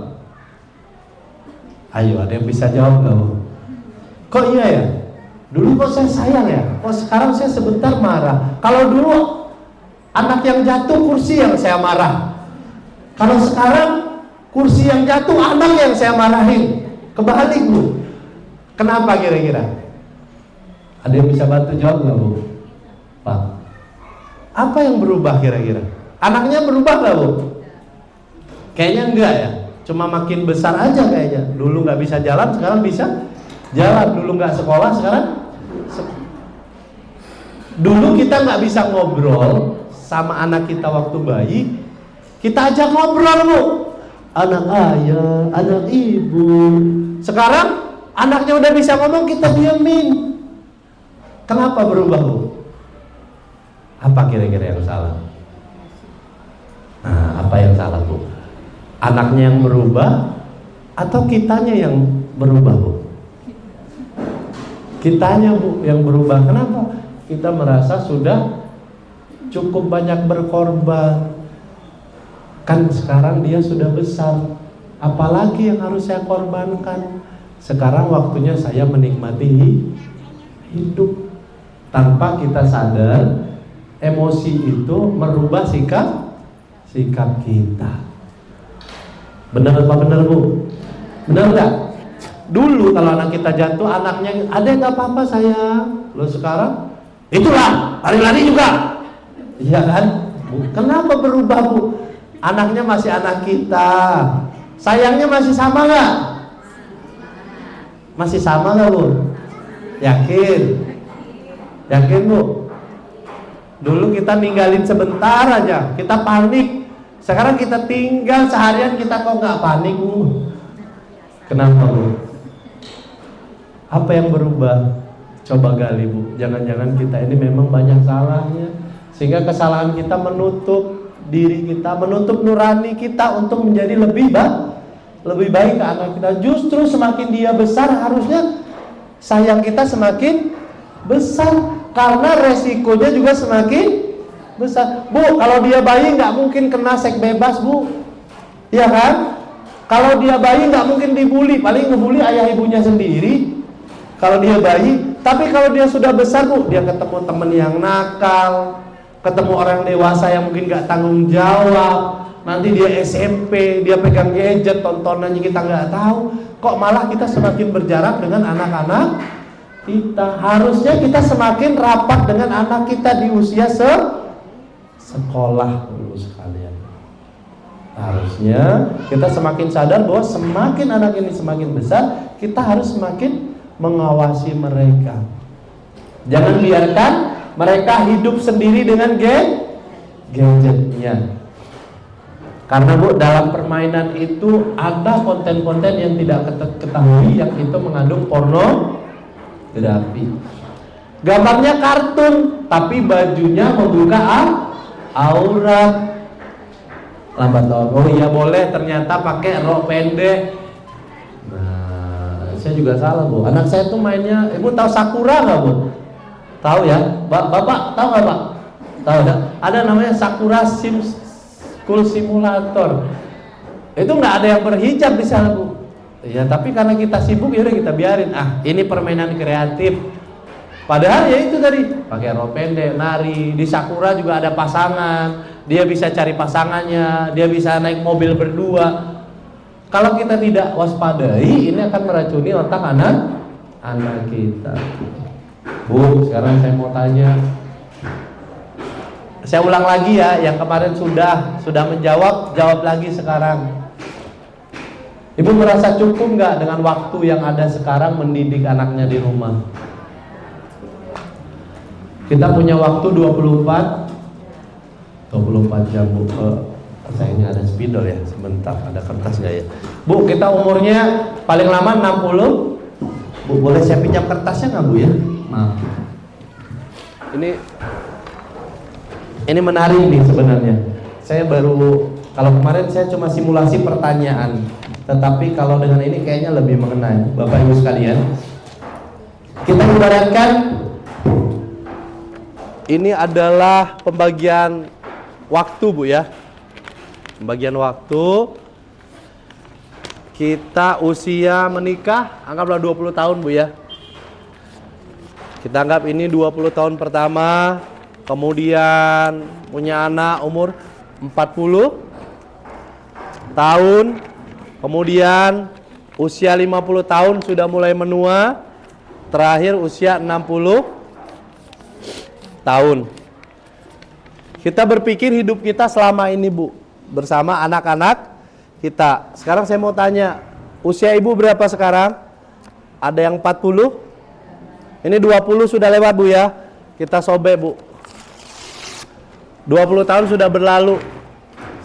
Ayo, ada yang bisa jawab nggak, Bu? Kok iya ya? Dulu kok saya sayang ya? Kok sekarang saya sebentar marah? Kalau dulu anak yang jatuh kursi yang saya marah. Kalau sekarang kursi yang jatuh anak yang saya marahin. Kebalik, Bu. Kenapa kira-kira? Ada yang bisa bantu jawab nggak, Bu? Pak, apa yang berubah kira-kira? Anaknya berubah nggak, Bu? Kayaknya enggak ya. Cuma makin besar aja kayaknya. Dulu nggak bisa jalan, sekarang bisa jalan. Dulu nggak sekolah, sekarang dulu kita nggak bisa ngobrol sama anak kita waktu bayi. Kita ajak ngobrol, Bu. Anak ayah, anak ibu. Sekarang anaknya udah bisa ngomong, kita diemin. Kenapa berubah, Bu? Apa kira-kira yang salah? Nah, apa yang salah, Bu? Anaknya yang berubah atau kitanya yang berubah, Bu? Kitanya, Bu, yang berubah. Kenapa? Kita merasa sudah cukup banyak berkorban. Kan sekarang dia sudah besar. Apalagi yang harus saya korbankan? Sekarang waktunya saya menikmati hidup. Tanpa kita sadar, emosi itu merubah sikap kita. Benar apa benar, Bu? Benar nggak? Dulu kalau anak kita jatuh, anaknya ada nggak apa-apa sayang. Lo sekarang itulah lari-lari juga, iya kan? Kenapa berubah, Bu? Anaknya masih anak kita, sayangnya masih sama nggak? Masih sama nggak, Bu? Yakin? Yakin, Bu? Dulu kita ninggalin sebentar aja, kita panik. Sekarang kita tinggal seharian, kita kok nggak panik, Bu? Kenapa, Bu? Apa yang berubah? Coba gali, Bu. Jangan-jangan kita ini memang banyak salahnya, sehingga kesalahan kita menutup diri kita, menutup nurani kita untuk menjadi lebih baik ke anak kita. Justru semakin dia besar, harusnya sayang kita semakin besar, karena resikonya juga semakin besar. Bu, kalau dia bayi nggak mungkin kena seks bebas, Bu, ya kan? Kalau dia bayi nggak mungkin dibully, paling ngebully ayah ibunya sendiri. Kalau dia bayi, tapi kalau dia sudah besar, Bu, dia ketemu teman yang nakal, ketemu orang dewasa yang mungkin nggak tanggung jawab. Nanti dia SMP, dia pegang gadget, tontonannya kita nggak tahu. Kok malah kita semakin berjarak dengan anak-anak kita? Harusnya kita semakin rapat dengan anak kita di usia sekolah dulu sekalian. Harusnya kita semakin sadar bahwa semakin anak ini semakin besar, kita harus semakin mengawasi mereka. Jangan biarkan mereka hidup sendiri dengan gadgetnya. Karena, Bu, dalam permainan itu ada konten-konten yang tidak ketahui, yang itu mengandung pornografi. Gambarnya kartun, tapi bajunya membuka aurat. Lambat laun, oh iya boleh, ternyata pakai rok pendek. Nah, saya juga salah, Bu. Anak saya tuh mainnya, Ibu tahu Sakura nggak, Bu? Tahu ya? Bapak tahu nggak, Pak? Tahu ya? Ada namanya Sakura School Simulator. Itu nggak ada yang berhijab di sana, Bu. Ya, tapi karena kita sibuk, ya udah kita biarin. Ah, ini permainan kreatif. Padahal ya itu tadi, pakai rok pendek, nari. Di Sakura juga ada pasangan. dia bisa cari pasangannya, dia bisa naik mobil berdua. Kalau kita tidak waspadai, ini akan meracuni otak anak kita. Bu, sekarang saya mau tanya. Saya ulang lagi ya, yang kemarin sudah menjawab, jawab lagi sekarang. Ibu merasa cukup nggak dengan waktu yang ada sekarang mendidik anaknya di rumah? Kita punya waktu 24 jam, Bu. Saya ini ada spidol ya, sebentar, ada kertas nggak ya? Bu, kita umurnya paling lama 60. Bu, boleh saya pinjam kertasnya nggak, Bu ya? Maaf. Ini menarik nih sebenarnya. Saya baru, kalau kemarin saya cuma simulasi pertanyaan, tetapi kalau dengan ini kayaknya lebih mengenai. Bapak Ibu sekalian, kita ibaratkan ini adalah pembagian waktu, Bu ya. Pembagian waktu. Kita usia menikah anggaplah 20 tahun, Bu ya. Kita anggap ini 20 tahun pertama, kemudian punya anak umur 40 tahun, kemudian usia 50 tahun sudah mulai menua, terakhir usia 60 tahun. Kita berpikir hidup kita selama ini, Bu, bersama anak-anak kita. Sekarang saya mau tanya, usia ibu berapa sekarang? Ada yang 40? Ini 20 sudah lewat, Bu ya. Kita sobek, Bu. 20 tahun sudah berlalu.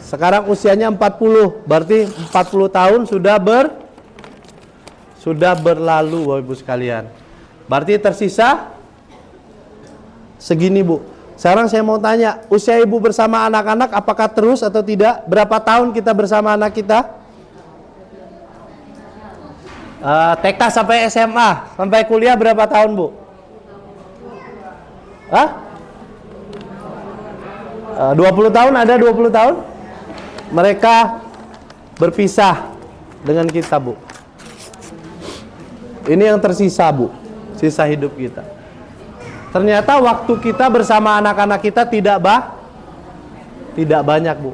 Sekarang usianya 40. Berarti 40 tahun sudah berlalu, Bapak Ibu sekalian. Berarti tersisa segini, Bu. Sekarang saya mau tanya, usia ibu bersama anak-anak apakah terus atau tidak? Berapa tahun kita bersama anak kita? TK sampai SMA, sampai kuliah berapa tahun, Bu? Hah? 20 tahun, ada 20 tahun? Mereka berpisah dengan kita, Bu. Ini yang tersisa, Bu. Sisa hidup kita. Ternyata waktu kita bersama anak-anak kita tidak banyak, Bu.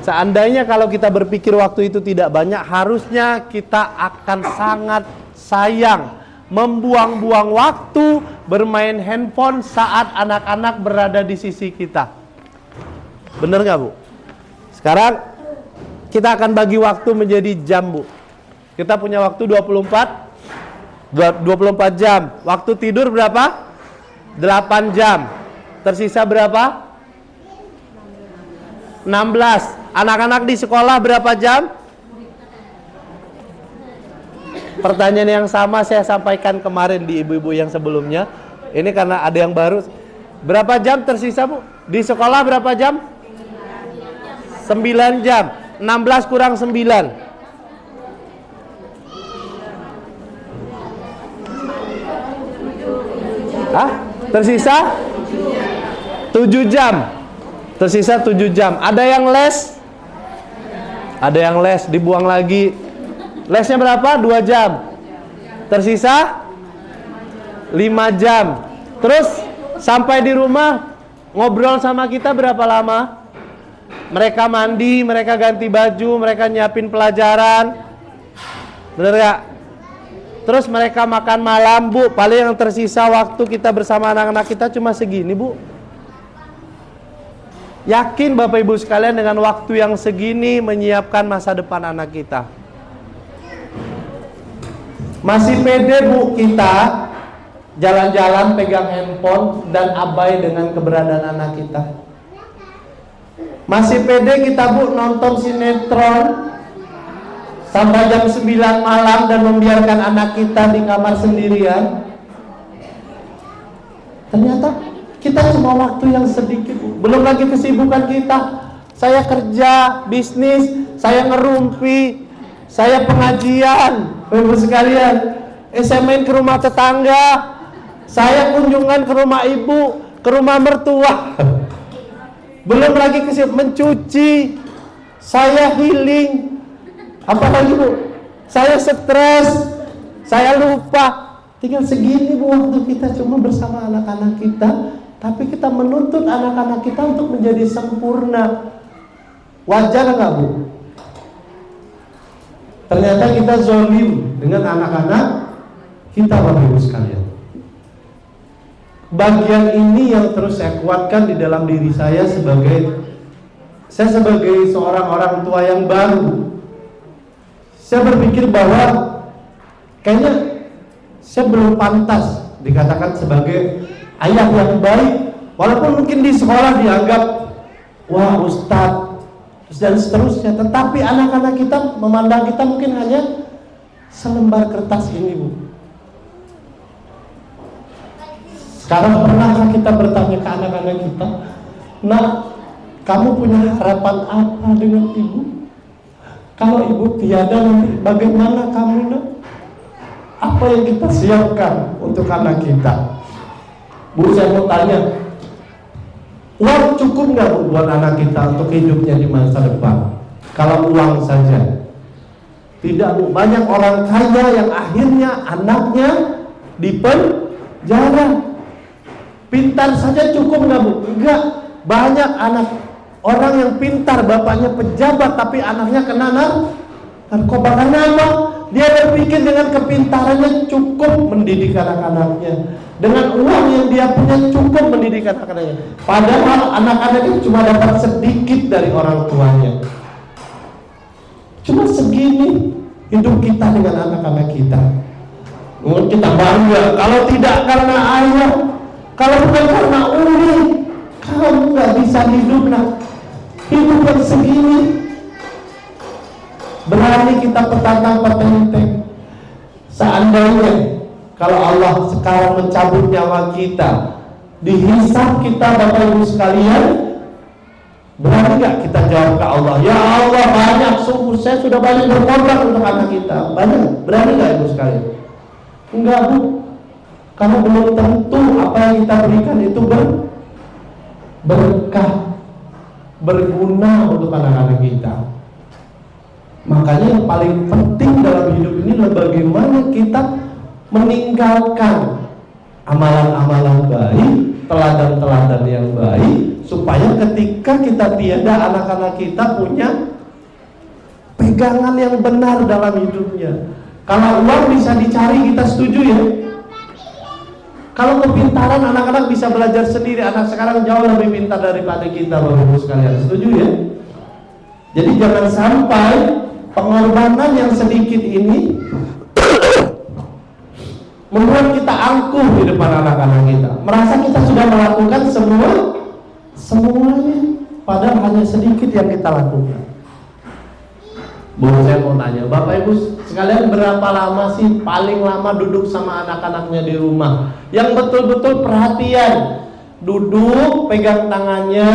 Seandainya kalau kita berpikir waktu itu tidak banyak, harusnya kita akan sangat sayang membuang-buang waktu bermain handphone saat anak-anak berada di sisi kita. Bener nggak, Bu? Sekarang kita akan bagi waktu menjadi jam, Bu. Kita punya waktu 24 jam. Waktu tidur berapa? 8 jam. Tersisa berapa? 16. Anak-anak di sekolah berapa jam? Pertanyaan yang sama saya sampaikan kemarin di ibu-ibu yang sebelumnya. Ini karena ada yang baru. Berapa jam tersisa, Bu? Di sekolah berapa jam? 9 jam. 16 kurang 9. Hah? Tersisa 7 jam. Tersisa 7 jam. Ada yang les? Ada yang les, dibuang lagi. Lesnya berapa? 2 jam. Tersisa 5 jam. Terus sampai di rumah ngobrol sama kita berapa lama? Mereka mandi, mereka ganti baju, mereka nyiapin pelajaran. Bener gak? Terus mereka makan malam, Bu. Paling yang tersisa waktu kita bersama anak-anak kita cuma segini, Bu. Yakin Bapak Ibu sekalian dengan waktu yang segini menyiapkan masa depan anak kita? Masih pede, Bu, kita jalan-jalan pegang handphone dan abai dengan keberadaan anak kita? Masih pede kita, Bu, nonton sinetron sampai jam 9 malam dan membiarkan anak kita di kamar sendirian? Ternyata kita cuma waktu yang sedikit, Bu. Belum lagi kesibukan kita. Saya kerja, bisnis, saya ngerumpi, saya pengajian, Ibu sekalian. Saya main ke rumah tetangga, saya kunjungan ke rumah ibu, ke rumah mertua. Belum lagi mencuci, saya healing. Apalagi, Bu? Saya stres, saya lupa. Tinggal segini, Bu, waktu kita cuma bersama anak-anak kita tapi kita menuntut anak-anak kita untuk menjadi sempurna. Wajar nggak, Bu? Ternyata kita zolim dengan anak-anak kita, Bapak Ibu sekalian. Bagian ini yang terus saya kuatkan di dalam diri saya sebagai seorang orang tua yang baru. Saya berpikir bahwa kayaknya saya belum pantas dikatakan sebagai ayah yang baik, walaupun mungkin di sekolah dianggap wah ustadz dan seterusnya, tetapi anak-anak kita memandang kita mungkin hanya selembar kertas ini, Bu. Sekarang pernahkah kita bertanya ke anak-anak kita, "Nak, kamu punya harapan apa dengan ibu? Kalau ibu tiada nanti bagaimana kamu, Nak?" Apa yang kita siapkan untuk anak kita? Bu, saya mau tanya, uang cukup nggak, Bu, buat anak kita untuk hidupnya di masa depan? Kalau uang saja, tidak, Bu. Banyak orang kaya yang akhirnya anaknya di penjara. Pintar saja cukup nggak, Bu? Enggak. Banyak anak orang yang pintar, bapaknya pejabat tapi anaknya kena narkoba. Karena apa? Dia berpikir dengan kepintarannya cukup mendidik anak-anaknya, dengan uang yang dia punya cukup mendidik anak-anaknya. Padahal anak-anaknya cuma dapat sedikit dari orang tuanya. Cuma segini hidup kita dengan anak-anak kita. Kita bangga kalau tidak karena ayah, kalau bukan karena umi, kamu nggak bisa hidup, Nak. Hidup yang segini berani kita petantang-petenteng. Seandainya kalau Allah sekarang mencabut nyawa kita, dihisab kita, Bapak Ibu sekalian, berani nggak kita jawab ke Allah, "Ya Allah, banyak, sungguh saya sudah banyak berkorban untuk anak kita." Banyak. Berani nggak, Ibu sekalian? Enggak, Bu. Karena belum tentu apa yang kita berikan itu berkah, berguna untuk anak-anak kita. Makanya yang paling penting dalam hidup ini adalah bagaimana kita meninggalkan amalan-amalan baik, teladan-teladan yang baik, supaya ketika kita tiada, anak-anak kita punya pegangan yang benar dalam hidupnya. Kalau uang bisa dicari, kita setuju ya. Kalau kepintaran, anak-anak bisa belajar sendiri. Anak sekarang jauh lebih pintar daripada kita, Bapak Ibu sekalian. Setuju ya? Jadi jangan sampai pengorbanan yang sedikit ini membuat kita angkuh di depan anak-anak kita, merasa kita sudah melakukan semuanya, padahal hanya sedikit yang kita lakukan. Bu, saya mau tanya, Bapak Ibu sekalian, berapa lama sih paling lama duduk sama anak-anaknya di rumah? Yang betul-betul perhatian, duduk, pegang tangannya,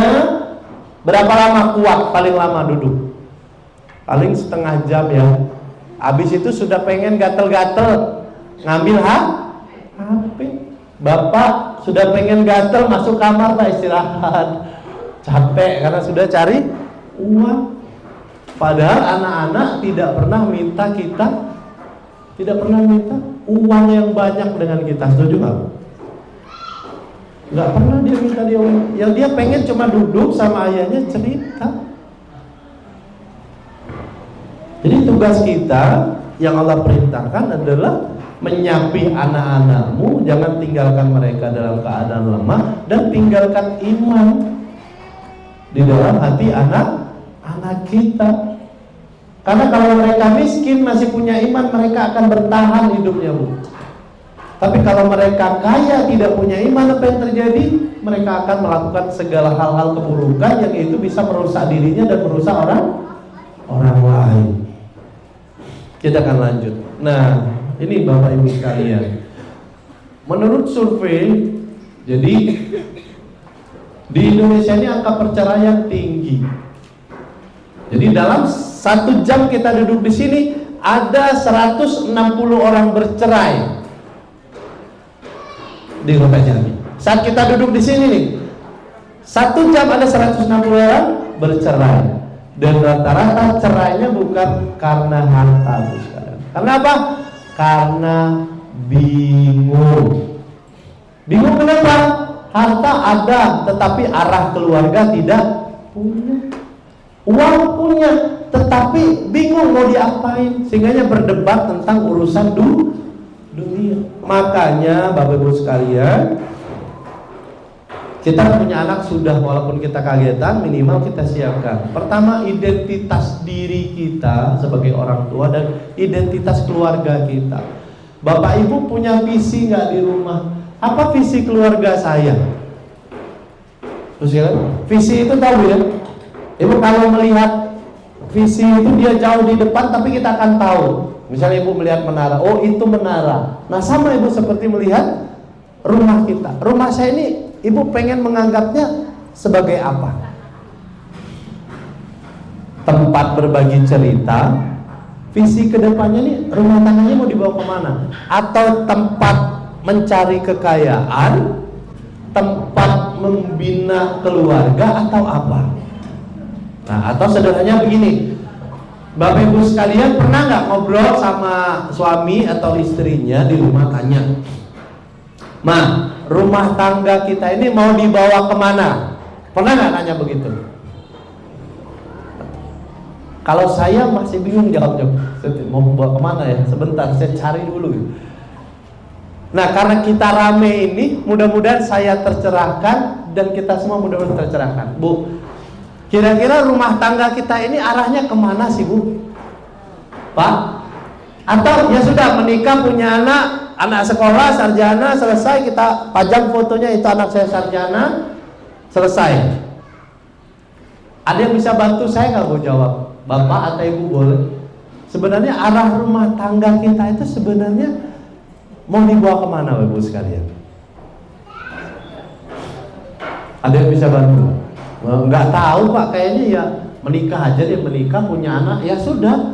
berapa lama kuat paling lama duduk? Paling setengah jam ya. Habis itu sudah pengen gatel-gatel, ngambil HP. Bapak sudah pengen gatel, masuk kamar, Pak, istirahat. Capek karena sudah cari uang. Padahal anak-anak tidak pernah minta uang yang banyak dengan kita. Setuju nggak? Nggak pernah dia minta dia uang. Yang dia pengen cuma duduk sama ayahnya cerita. Jadi tugas kita yang Allah perintahkan adalah menyapi anak-anakmu, jangan tinggalkan mereka dalam keadaan lemah, dan tinggalkan iman di dalam hati anak-anak kita. Karena kalau mereka miskin masih punya iman, mereka akan bertahan hidupnya, Bu. Tapi kalau mereka kaya tidak punya iman, apa yang terjadi? Mereka akan melakukan segala hal-hal keburukan yang itu bisa merusak dirinya dan merusak orang lain. Kita akan lanjut. Nah, ini Bapak Ibu sekalian, menurut survei, jadi di Indonesia ini angka perceraian tinggi. Jadi dalam 1 jam kita duduk di sini ada 160 orang bercerai di Kota Jambi. Saat kita duduk di sini nih, 1 jam ada 160 orang bercerai. Dan rata-rata cerainya bukan karena harta, Bu sekalian. Karena apa? Karena bingung. Bingung kenapa? Harta ada, tetapi arah keluarga tidak punya. Uang punya, tetapi bingung mau diapain, sehingga berdebat tentang urusan dunia. Makanya Bapak Ibu sekalian, kita punya anak sudah, walaupun kita kagetan, minimal kita siapkan. Pertama, identitas diri kita sebagai orang tua dan identitas keluarga kita. Bapak Ibu punya visi nggak di rumah? Apa visi keluarga saya? Terus ya, visi itu tahu ya. Ibu kalau melihat visi itu dia jauh di depan, tapi kita akan tahu. Misalnya ibu melihat menara, oh itu menara. Nah sama ibu seperti melihat rumah kita. Rumah saya ini ibu pengen menganggapnya sebagai apa? Tempat berbagi cerita. Visi kedepannya nih rumah tangganya mau dibawa kemana? Atau tempat mencari kekayaan, tempat membina keluarga, atau apa? Nah, atau sederhananya begini, Bapak Ibu sekalian pernah nggak ngobrol sama suami atau istrinya di rumah, tanya, "Ma, rumah tangga kita ini mau dibawa kemana?" Pernah nggak nanya begitu? Kalau saya masih bingung jawabnya, mau bawa kemana ya? Sebentar, saya cari dulu. Nah, karena kita rame ini, mudah-mudahan saya tercerahkan dan kita semua mudah-mudahan tercerahkan. Bu, kira-kira rumah tangga kita ini arahnya kemana sih Bu? Pak? Atau ya sudah menikah punya anak sekolah, sarjana, selesai, kita pajang fotonya, itu anak saya sarjana, selesai. Ada yang bisa bantu saya nggak Bu jawab? Bapak atau Ibu boleh? Sebenarnya arah rumah tangga kita itu sebenarnya mau dibawa kemana Bapak Ibu sekalian? Ada yang bisa bantu? Nggak tahu Pak, kayaknya ya menikah aja, dia menikah punya anak ya sudah.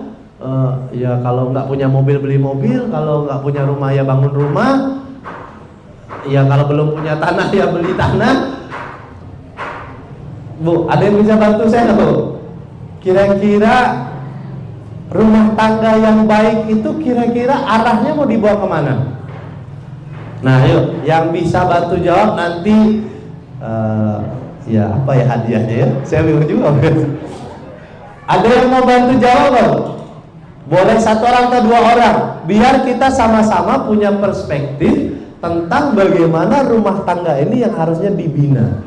Ya kalau nggak punya mobil beli mobil, kalau nggak punya rumah ya bangun rumah, ya kalau belum punya tanah ya beli tanah. Bu, ada yang bisa bantu saya nggak Bu? Kira-kira rumah tangga yang baik itu kira-kira arahnya mau dibawa kemana? Nah yuk, yang bisa bantu jawab nanti ya apa ya hadiahnya ya? Saya bingung juga. Ada yang mau bantu jawab Bang? Boleh satu orang atau dua orang, biar kita sama-sama punya perspektif tentang bagaimana rumah tangga ini yang harusnya dibina.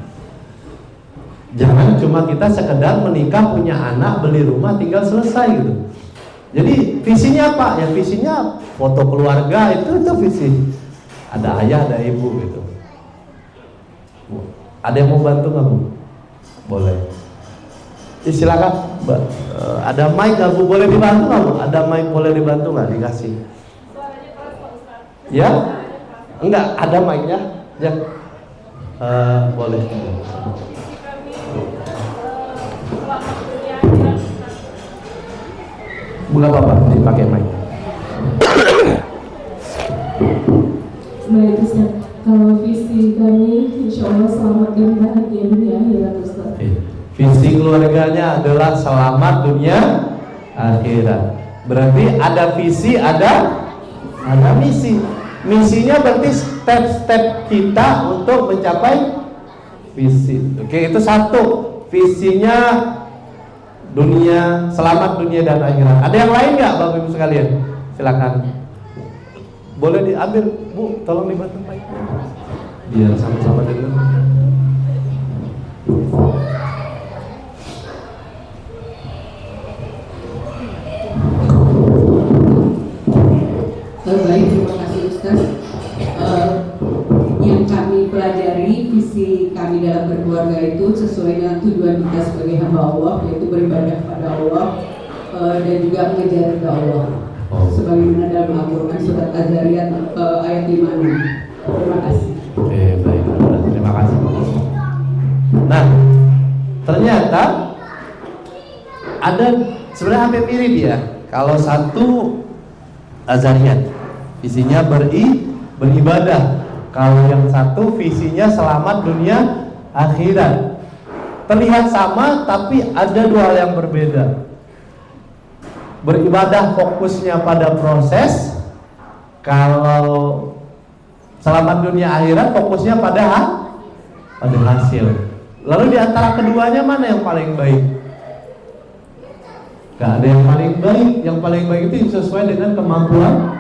Jangan cuma kita sekedar menikah, punya anak, beli rumah, tinggal selesai gitu. Jadi visinya apa? Ya visinya foto keluarga, itu visi. Ada ayah, ada ibu gitu. Ada yang mau bantu nggak Bu? Boleh. Silakan, Mbak. Ada mic nggak Bu? Boleh dibantu nggak Bu? Ada mic boleh dibantu nggak? Dikasih. Ya? Enggak, ada mic-nya. Ya. Boleh. Bukan apa-apa, dipakai mic. Baik Ustaz, kalau visi kami insya Allah selamat dan bahagia dunia akhirat Ustaz. Visi keluarganya adalah selamat dunia akhirat. Berarti ada visi, ada misi. Misinya berarti step-step kita untuk mencapai visi. Oke, itu satu. Visinya dunia, selamat dunia dan akhirat. Ada yang lain nggak Bapak Ibu sekalian? Silakan. Boleh diambil Bu, tolong dibantu Pak. Biar sama-sama dengar. Baik, terima kasih Ustaz. Yang kami pelajari, visi kami dalam berkeluarga itu sesuai dengan tujuan kita sebagai hamba Allah, yaitu beribadah pada Allah dan juga mengejar ridha Allah. Sebagaimana dalam Al-Quran surat Az-Zariyat ayat 5. Terima kasih. Baik, terima kasih. Nah, ternyata ada sebenarnya hampir mirip ya. Kalau satu Az-Zariyat visinya beribadah. Kalau yang satu visinya selamat dunia akhirat. Terlihat sama tapi ada dua hal yang berbeda. Beribadah fokusnya pada proses, kalau selamat dunia akhirat fokusnya pada pada hasil. Lalu di antara keduanya mana yang paling baik? Gak ada yang paling baik. Yang paling baik itu sesuai dengan kemampuan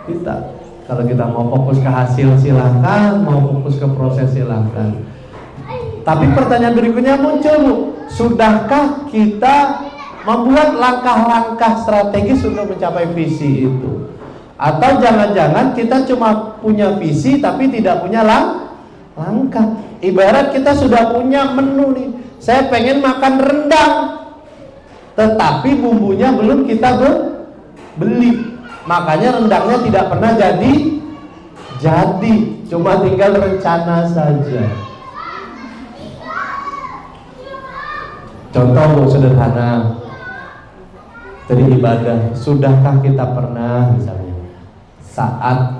kita. Kalau kita mau fokus ke hasil silahkan, mau fokus ke proses silahkan. Tapi pertanyaan berikutnya muncul, Bu. Sudahkah kita membuat langkah-langkah strategis untuk mencapai visi itu? Atau jangan-jangan kita cuma punya visi tapi tidak punya langkah. Ibarat kita sudah punya menu nih, saya pengen makan rendang, tetapi bumbunya belum kita beli. Makanya rendangnya tidak pernah jadi, cuma tinggal rencana saja. Contoh sederhana dari ibadah, sudahkah kita pernah misalnya saat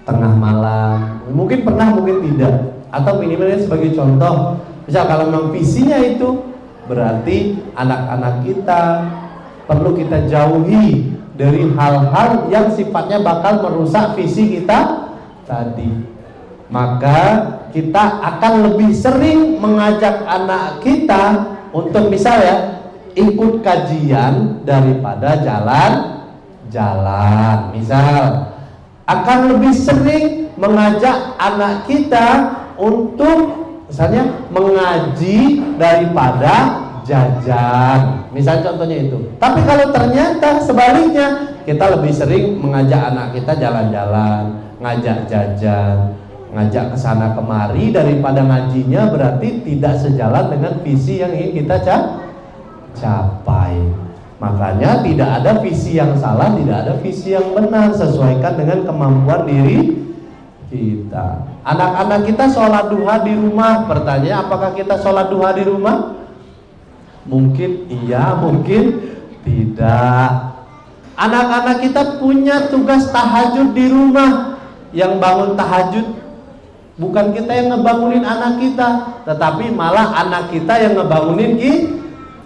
tengah malam, mungkin pernah mungkin tidak, atau minimalnya sebagai contoh, misal kalau memang visinya itu berarti anak-anak kita perlu kita jauhi dari hal-hal yang sifatnya bakal merusak visi kita tadi. Maka kita akan lebih sering mengajak anak kita untuk misalnya ikut kajian daripada jalan-jalan. Misal akan lebih sering mengajak anak kita untuk misalnya mengaji daripada jajan, misal contohnya itu. Tapi kalau ternyata sebaliknya, kita lebih sering mengajak anak kita jalan-jalan, ngajak jajan, ngajak ke sana kemari daripada ngajinya, berarti tidak sejalan dengan visi yang ingin kita capai. Makanya tidak ada visi yang salah, tidak ada visi yang benar, sesuaikan dengan kemampuan diri kita. Anak-anak kita sholat duha di rumah, pertanyaan apakah kita sholat duha di rumah? Mungkin iya, mungkin tidak. Anak-anak kita punya tugas tahajud di rumah. Yang bangun tahajud bukan kita yang ngebangunin anak kita, tetapi malah anak kita yang ngebangunin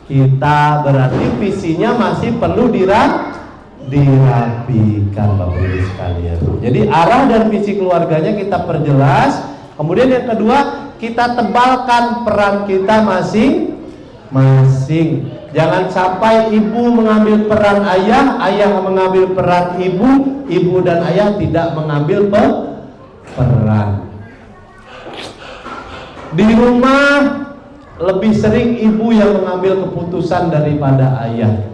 kita. Berarti visinya masih perlu dirapikan, Bapak Ibu sekalian. Jadi arah dan visi keluarganya kita perjelas. Kemudian yang kedua, kita tebalkan peran kita masing-masing. Jangan sampai ibu mengambil peran ayah, ayah mengambil peran ibu, ibu dan ayah tidak mengambil peran. Di rumah lebih sering ibu yang mengambil keputusan daripada ayah,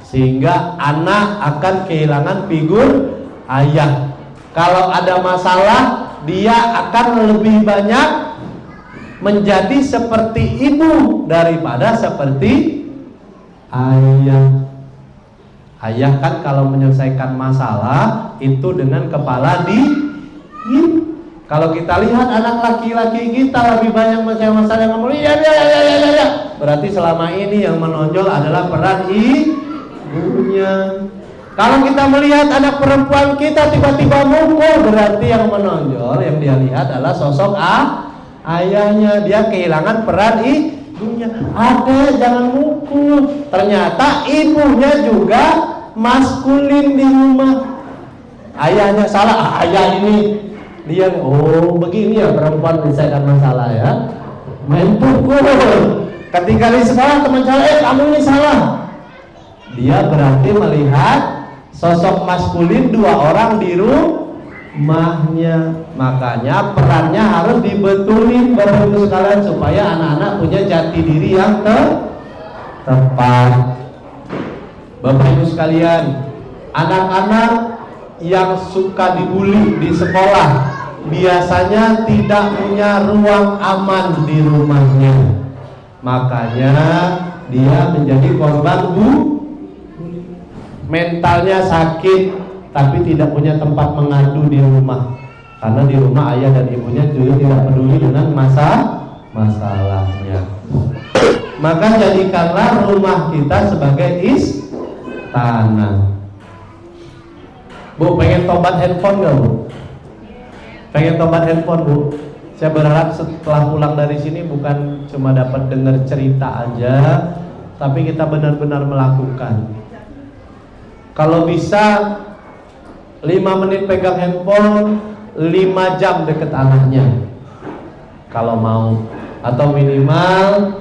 sehingga anak akan kehilangan figur ayah. Kalau ada masalah, dia akan lebih banyak menjadi seperti ibu daripada seperti ayah. Ayah kan kalau menyelesaikan masalah itu dengan kepala dingin. Kalau kita lihat anak laki-laki kita lebih banyak menyelesaikan masalah yang ngomong ya. Berarti selama ini yang menonjol adalah peran ibunya. Kalau kita melihat anak perempuan kita tiba-tiba mukul, berarti yang menonjol yang dia lihat adalah sosok ayahnya. Dia kehilangan peran ibunya. Ada jangan mukul. Ternyata ibunya juga maskulin di rumah. Ayahnya salah, ayah ini dia begini ya perempuan menyelesaikan masalah ya. Main pukul. Ketika di sekolah teman saya, kamu ini salah. Dia berarti melihat sosok maskulin dua orang di rumahnya. Makanya perannya harus dibetulin Bapak Ibu sekalian supaya anak-anak punya jati diri yang tepat. Bapak Ibu sekalian, anak-anak yang suka dibully di sekolah biasanya tidak punya ruang aman di rumahnya. Makanya dia menjadi korban mentalnya sakit, tapi tidak punya tempat mengadu di rumah. Karena di rumah ayah dan ibunya juga tidak peduli dengan masalahnya. Maka jadikanlah rumah kita sebagai istana. Bu, pengen tobat handphone gak, Bu? Pengen tobat handphone, Bu? Saya berharap setelah pulang dari sini bukan cuma dapat dengar cerita aja, tapi kita benar-benar melakukan. Kalau bisa 5 menit pegang handphone, 5 jam deket anaknya. Kalau mau Atau minimal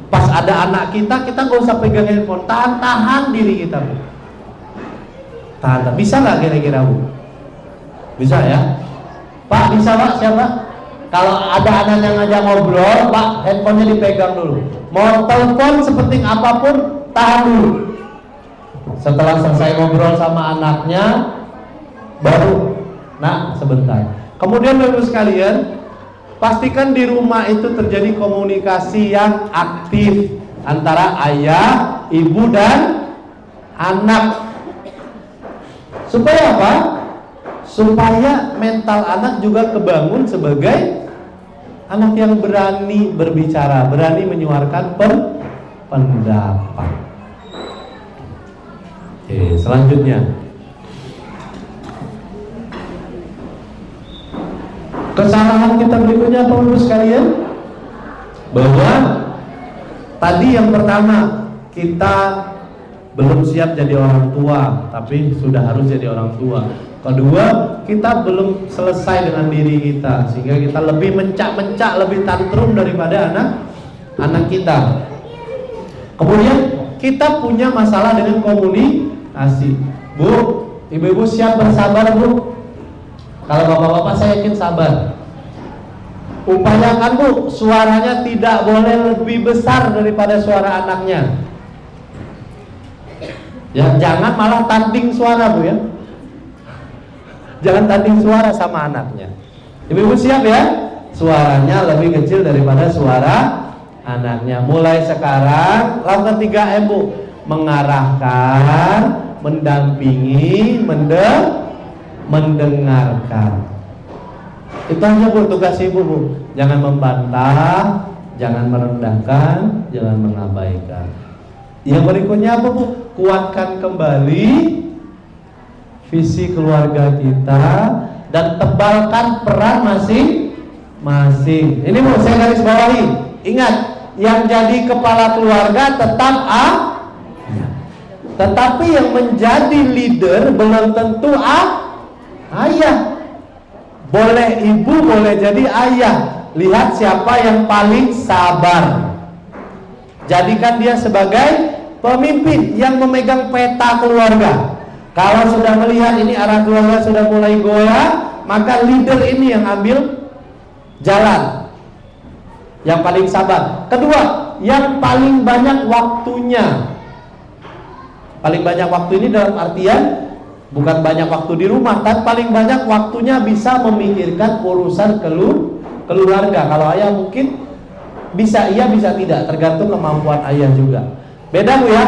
pas ada anak kita nggak usah pegang handphone, tahan diri kita, Bu. Tahan. Bisa nggak kira-kira, Bu? Bisa ya? Pak, bisa Pak? Siapa? Kalau ada anak yang ngajak ngobrol, Pak, handphonenya dipegang dulu. Mau telepon sepenting apapun, tahan dulu. Setelah selesai ngobrol sama anaknya, baru, nak, sebentar. Kemudian Bapak sekalian, pastikan di rumah itu terjadi komunikasi yang aktif antara ayah, ibu, dan anak. Supaya apa? Supaya mental anak juga kebangun sebagai anak yang berani berbicara, berani menyuarakan pendapat. Oke, selanjutnya. Kesalahan kita berikutnya apa, Bapak sekalian? Bahwa tadi yang pertama, kita belum siap jadi orang tua, tapi sudah harus jadi orang tua. Kedua, kita belum selesai dengan diri kita, sehingga kita lebih mencak-mencak, lebih tantrum daripada anak kita. Kemudian kita punya masalah dengan komunikasi. Bu, ibu-ibu siap bersabar, Bu? Kalau bapak-bapak saya yakin sabar. Upayakan, Bu, suaranya tidak boleh lebih besar daripada suara anaknya. Ya, jangan malah tanding suara, Bu, ya. Jangan tanding suara sama anaknya. Ibu-ibu siap ya? Suaranya lebih kecil daripada suara anaknya. Mulai sekarang lakukan 3M, Bu. Mengarahkan, mendampingi, mendengarkan. Itu hanya, Bu, tugas ibu, Bu. Jangan membantah, jangan merendahkan, jangan mengabaikan. Yang berikutnya apa, Bu? Kuatkan kembali visi keluarga kita dan tebalkan peran masing-masing. Ini, Bu, saya garis bawahi. Ingat, yang jadi kepala keluarga tetap tetapi yang menjadi leader belum tentu ayah. Boleh ibu, boleh jadi ayah. Lihat siapa yang paling sabar. Jadikan dia sebagai pemimpin yang memegang peta keluarga. Kalau sudah melihat ini arah keluarga sudah mulai goyah, maka leader ini yang ambil jalan. Yang paling sabar. Kedua, yang paling banyak waktunya. Paling banyak waktu ini dalam artian bukan banyak waktu di rumah, tapi paling banyak waktunya bisa memikirkan urusan keluarga. Kalau ayah mungkin bisa iya, bisa tidak, tergantung kemampuan ayah juga. Beda, Bu, ya.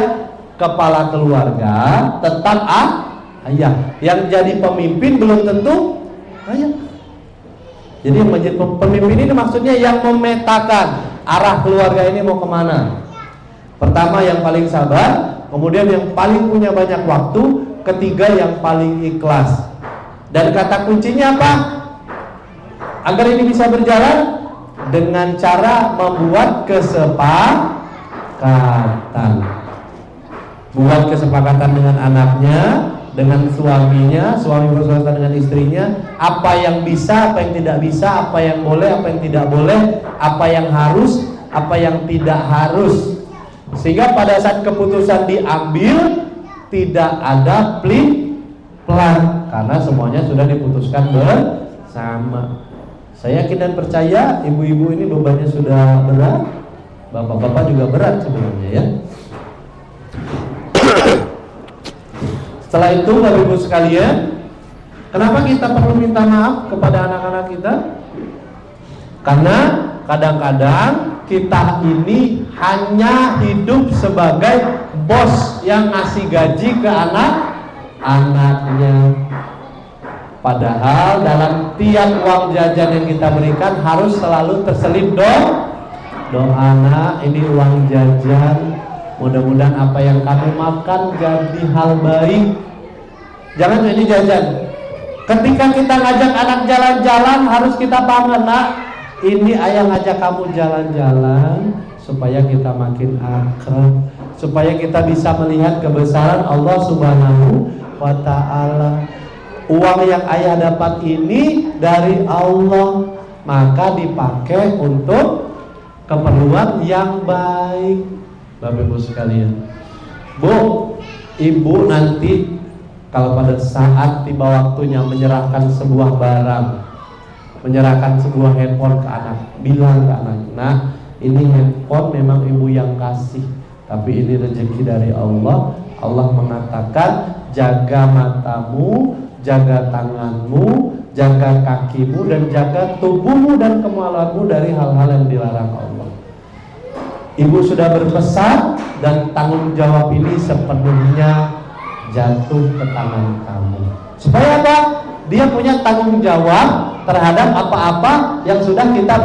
Kepala keluarga tetap ayah. Yang jadi pemimpin belum tentu ayah. Jadi yang menjadi pemimpin ini maksudnya yang memetakan arah keluarga ini mau kemana. Pertama yang paling sabar, kemudian yang paling punya banyak waktu, ketiga yang paling ikhlas. Dan kata kuncinya apa? Agar ini bisa berjalan dengan cara membuat kesepakatan. Buat kesepakatan dengan anaknya, dengan suaminya, suami bersama dengan istrinya, apa yang bisa, apa yang tidak bisa, apa yang boleh, apa yang tidak boleh, apa yang harus, apa yang tidak harus. Sehingga pada saat keputusan diambil tidak ada plan, karena semuanya sudah diputuskan bersama. Saya yakin dan percaya ibu-ibu ini bebannya sudah berat, bapak-bapak juga berat sebenarnya, ya. Setelah itu, Bapak Ibu sekalian, kenapa kita perlu minta maaf kepada anak-anak kita? Karena kadang-kadang kita ini hanya hidup sebagai bos yang ngasih gaji ke anak-anaknya. Padahal dalam tiap uang jajan yang kita berikan harus selalu terselip doa, nak, ini uang jajan, mudah-mudahan apa yang kamu makan jadi hal baik. Jangan ini jajan. Ketika kita ngajak anak jalan-jalan harus kita paham, nak, ini ayah ngajak kamu jalan-jalan supaya kita makin akrab, supaya kita bisa melihat kebesaran Allah Subhanahu wa ta'ala. Uang yang ayah dapat ini dari Allah, maka dipakai untuk keperluan yang baik. Bapak Ibu sekalian, Bu, Ibu nanti kalau pada saat tiba waktunya menyerahkan sebuah barang, menyerahkan sebuah handphone ke anak, bilang ke anak, nah ini handphone memang ibu yang kasih, tapi ini rezeki dari Allah. Allah mengatakan jaga matamu, jaga tanganmu, jaga kakimu, dan jaga tubuhmu dan kemaluanmu dari hal-hal yang dilarang Allah. Ibu sudah berpesan dan tanggung jawab ini sepenuhnya jatuh ke tangan kamu. Supaya apa? Dia punya tanggung jawab terhadap apa-apa yang sudah kita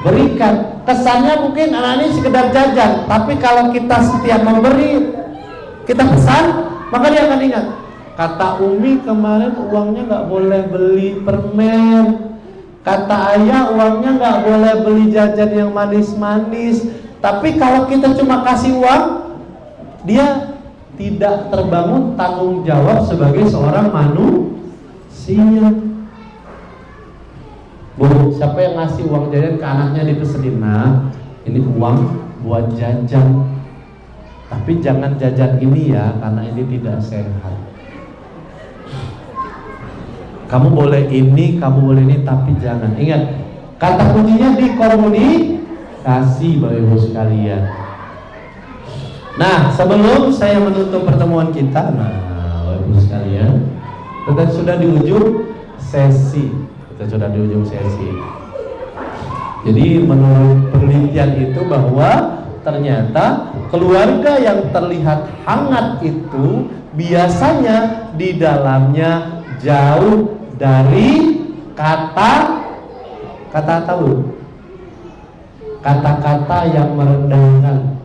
berikan. Kesannya mungkin anak ini sekedar jajan, tapi kalau kita setiap memberi, kita pesan, maka dia akan ingat. Kata Umi kemarin uangnya nggak boleh beli permen. Kata ayah uangnya nggak boleh beli jajan yang manis-manis. Tapi kalau kita cuma kasih uang, dia tidak terbangun tanggung jawab sebagai seorang manusia. Bu, siapa yang ngasih uang jajan ke anaknya dipesenin, nah ini uang buat jajan, tapi jangan jajan ini ya, karena ini tidak sehat. Kamu boleh ini, kamu boleh ini, tapi jangan. Ingat, kata kuncinya di komunikasi, Bapak Ibu sekalian. Nah, sebelum saya menutup pertemuan kita, Bapak Ibu sekalian, kita sudah di ujung sesi. Jadi menurut penelitian itu bahwa ternyata keluarga yang terlihat hangat itu biasanya di dalamnya jauh dari kata-kata yang merendahkan.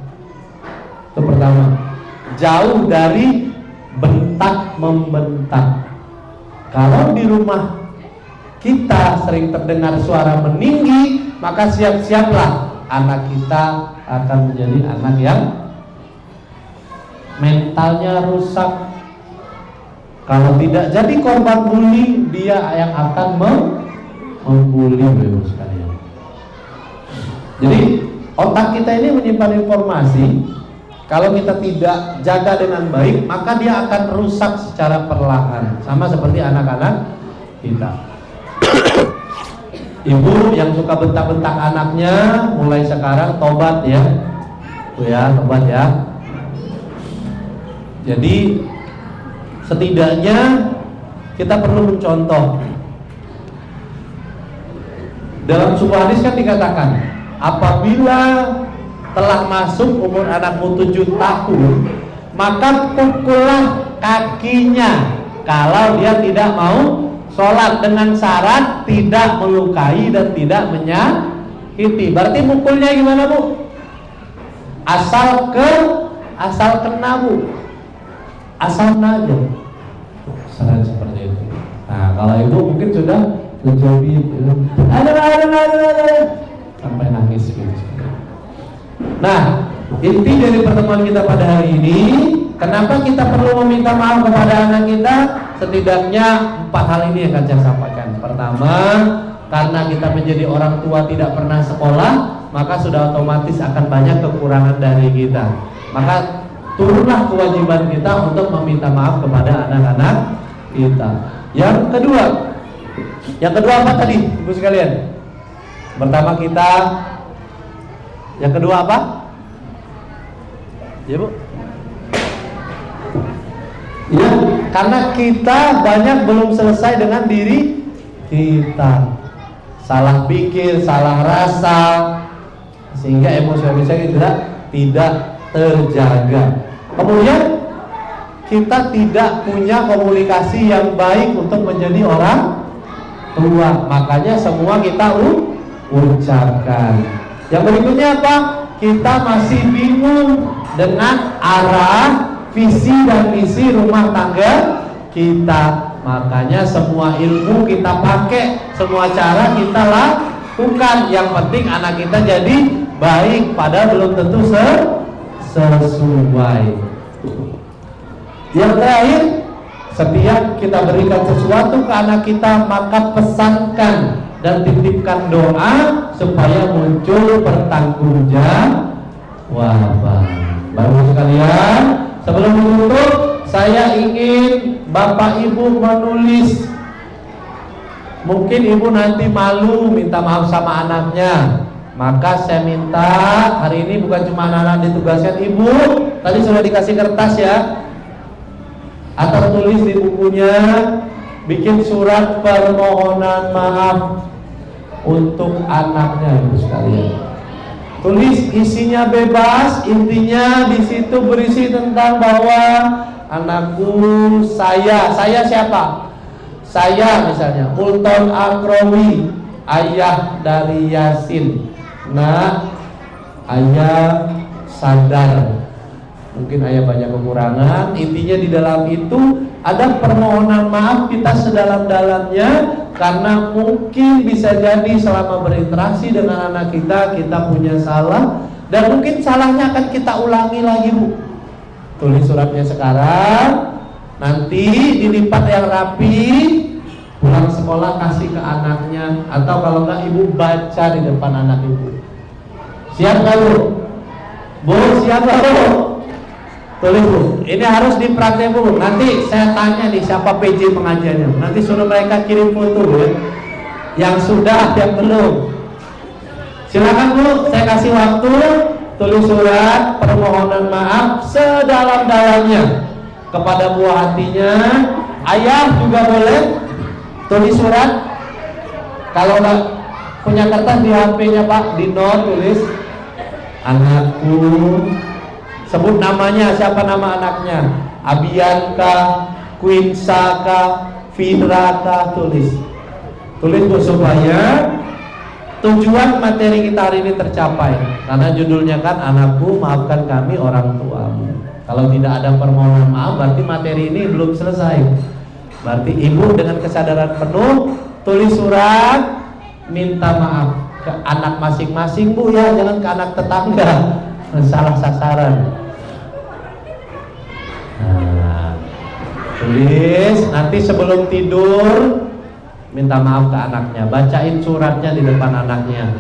Itu pertama, jauh dari bentak membentak. Kalau di rumah kita sering terdengar suara meninggi, maka siap-siaplah anak kita akan menjadi anak yang mentalnya rusak. Kalau tidak jadi korban bully, dia yang akan membuli, Bapak sekalian. Jadi otak kita ini menyimpan informasi. Kalau kita tidak jaga dengan baik, maka dia akan rusak secara perlahan. Sama seperti anak-anak kita. Ibu yang suka bentak-bentak anaknya, mulai sekarang tobat ya, tobat ya. Jadi setidaknya kita perlu mencontoh. Dalam sebuah hadis kan dikatakan, apabila telah masuk umur anakmu 7 tahun, maka pukullah kakinya kalau dia tidak mau sholat, dengan syarat tidak melukai dan tidak menyakiti. Berarti mukulnya gimana, Bu? Asal kena, Bu. Asal aja. Syarat seperti itu. Nah, kalau ibu mungkin sudah mencobi, ada sampai nangis gitu. Nah, inti dari pertemuan kita pada hari ini, kenapa kita perlu meminta maaf kepada anak kita? Setidaknya 4 hal ini akan saya sampaikan. Pertama, karena kita menjadi orang tua tidak pernah sekolah, maka sudah otomatis akan banyak kekurangan dari kita. Maka turunlah kewajiban kita untuk meminta maaf kepada anak-anak kita. Yang kedua apa tadi, Ibu sekalian? Pertama kita, yang kedua apa? Ya, Bu. Ya, karena kita banyak belum selesai dengan diri kita. Salah pikir, salah rasa, sehingga emosi-emosi kita tidak terjaga. Kemudian kita tidak punya komunikasi yang baik untuk menjadi orang tua. Makanya semua kita ucapkan. Yang berikutnya apa? Kita masih bingung dengan arah, visi dan misi rumah tangga kita. Makanya semua ilmu kita pakai, semua cara kita lakukan. Yang penting anak kita jadi baik, padahal belum tentu sesuai. Yang terakhir, setiap kita berikan sesuatu ke anak kita, maka pesankan dan titipkan doa supaya muncul pertanggungjawaban. Baru sekalian, sebelum menutup, saya ingin Bapak Ibu menulis. Mungkin ibu nanti malu minta maaf sama anaknya, maka saya minta hari ini bukan cuma anak-anak ditugaskan, ibu tadi sudah dikasih kertas ya, atau tulis di bukunya, bikin surat permohonan maaf untuk anaknya ibu sekalian. Tulis isinya bebas, intinya di situ berisi tentang bahwa anakku, saya siapa? Saya misalnya Ulton Akrowi, ayah dari Yasin. Nah, ayah sadar mungkin ayah banyak kekurangan. Intinya di dalam itu ada permohonan maaf kita sedalam-dalamnya, karena mungkin bisa jadi selama berinteraksi dengan anak kita punya salah, dan mungkin salahnya akan kita ulangi lagi, Bu. Tulis suratnya sekarang, nanti dilipat yang rapi, pulang sekolah kasih ke anaknya, atau kalau enggak ibu baca di depan anak ibu. Siap nggak, Bu? Bu, siap nggak, Bu? Tulis, Bu. Ini harus dipraktek, Bu. Nanti saya tanya nih siapa PJ pengajiannya. Nanti suruh mereka kirim foto, Bu, ya. Yang sudah, yang belum. Silakan, Bu. Saya kasih waktu. Tulis surat permohonan maaf sedalam-dalamnya kepada buah hatinya. Ayah juga boleh tulis surat. Kalau nggak punya kertas di HP-nya, Pak, di note tulis anakku, sebut namanya, siapa nama anaknya, Abianka, Quinsaka, Fidraka, tulis Bu, supaya tujuan materi kita hari ini tercapai. Karena judulnya kan anakku maafkan kami orang tuamu. Kalau tidak ada permohonan maaf berarti materi ini belum selesai. Berarti ibu dengan kesadaran penuh tulis surat minta maaf ke anak masing-masing, Bu, ya, jangan ke anak tetangga, salah sasaran. Nah, tulis, nanti sebelum tidur minta maaf ke anaknya, bacain suratnya di depan anaknya.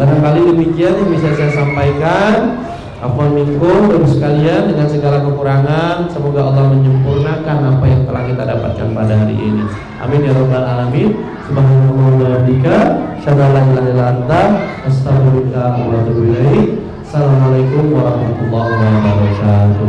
Barangkali demikian yang bisa saya sampaikan. Afwan minkum, terus sekalian, dengan segala kekurangan, semoga Allah menyempurnakan apa yang telah kita dapatkan pada hari ini. Amin ya rabbal alamin. Subhanallah wa bihamdika, asyhadu an la ilaha illa anta, astaghfiruka wa atubu ilaik. Assalamualaikum warahmatullahi wabarakatuh.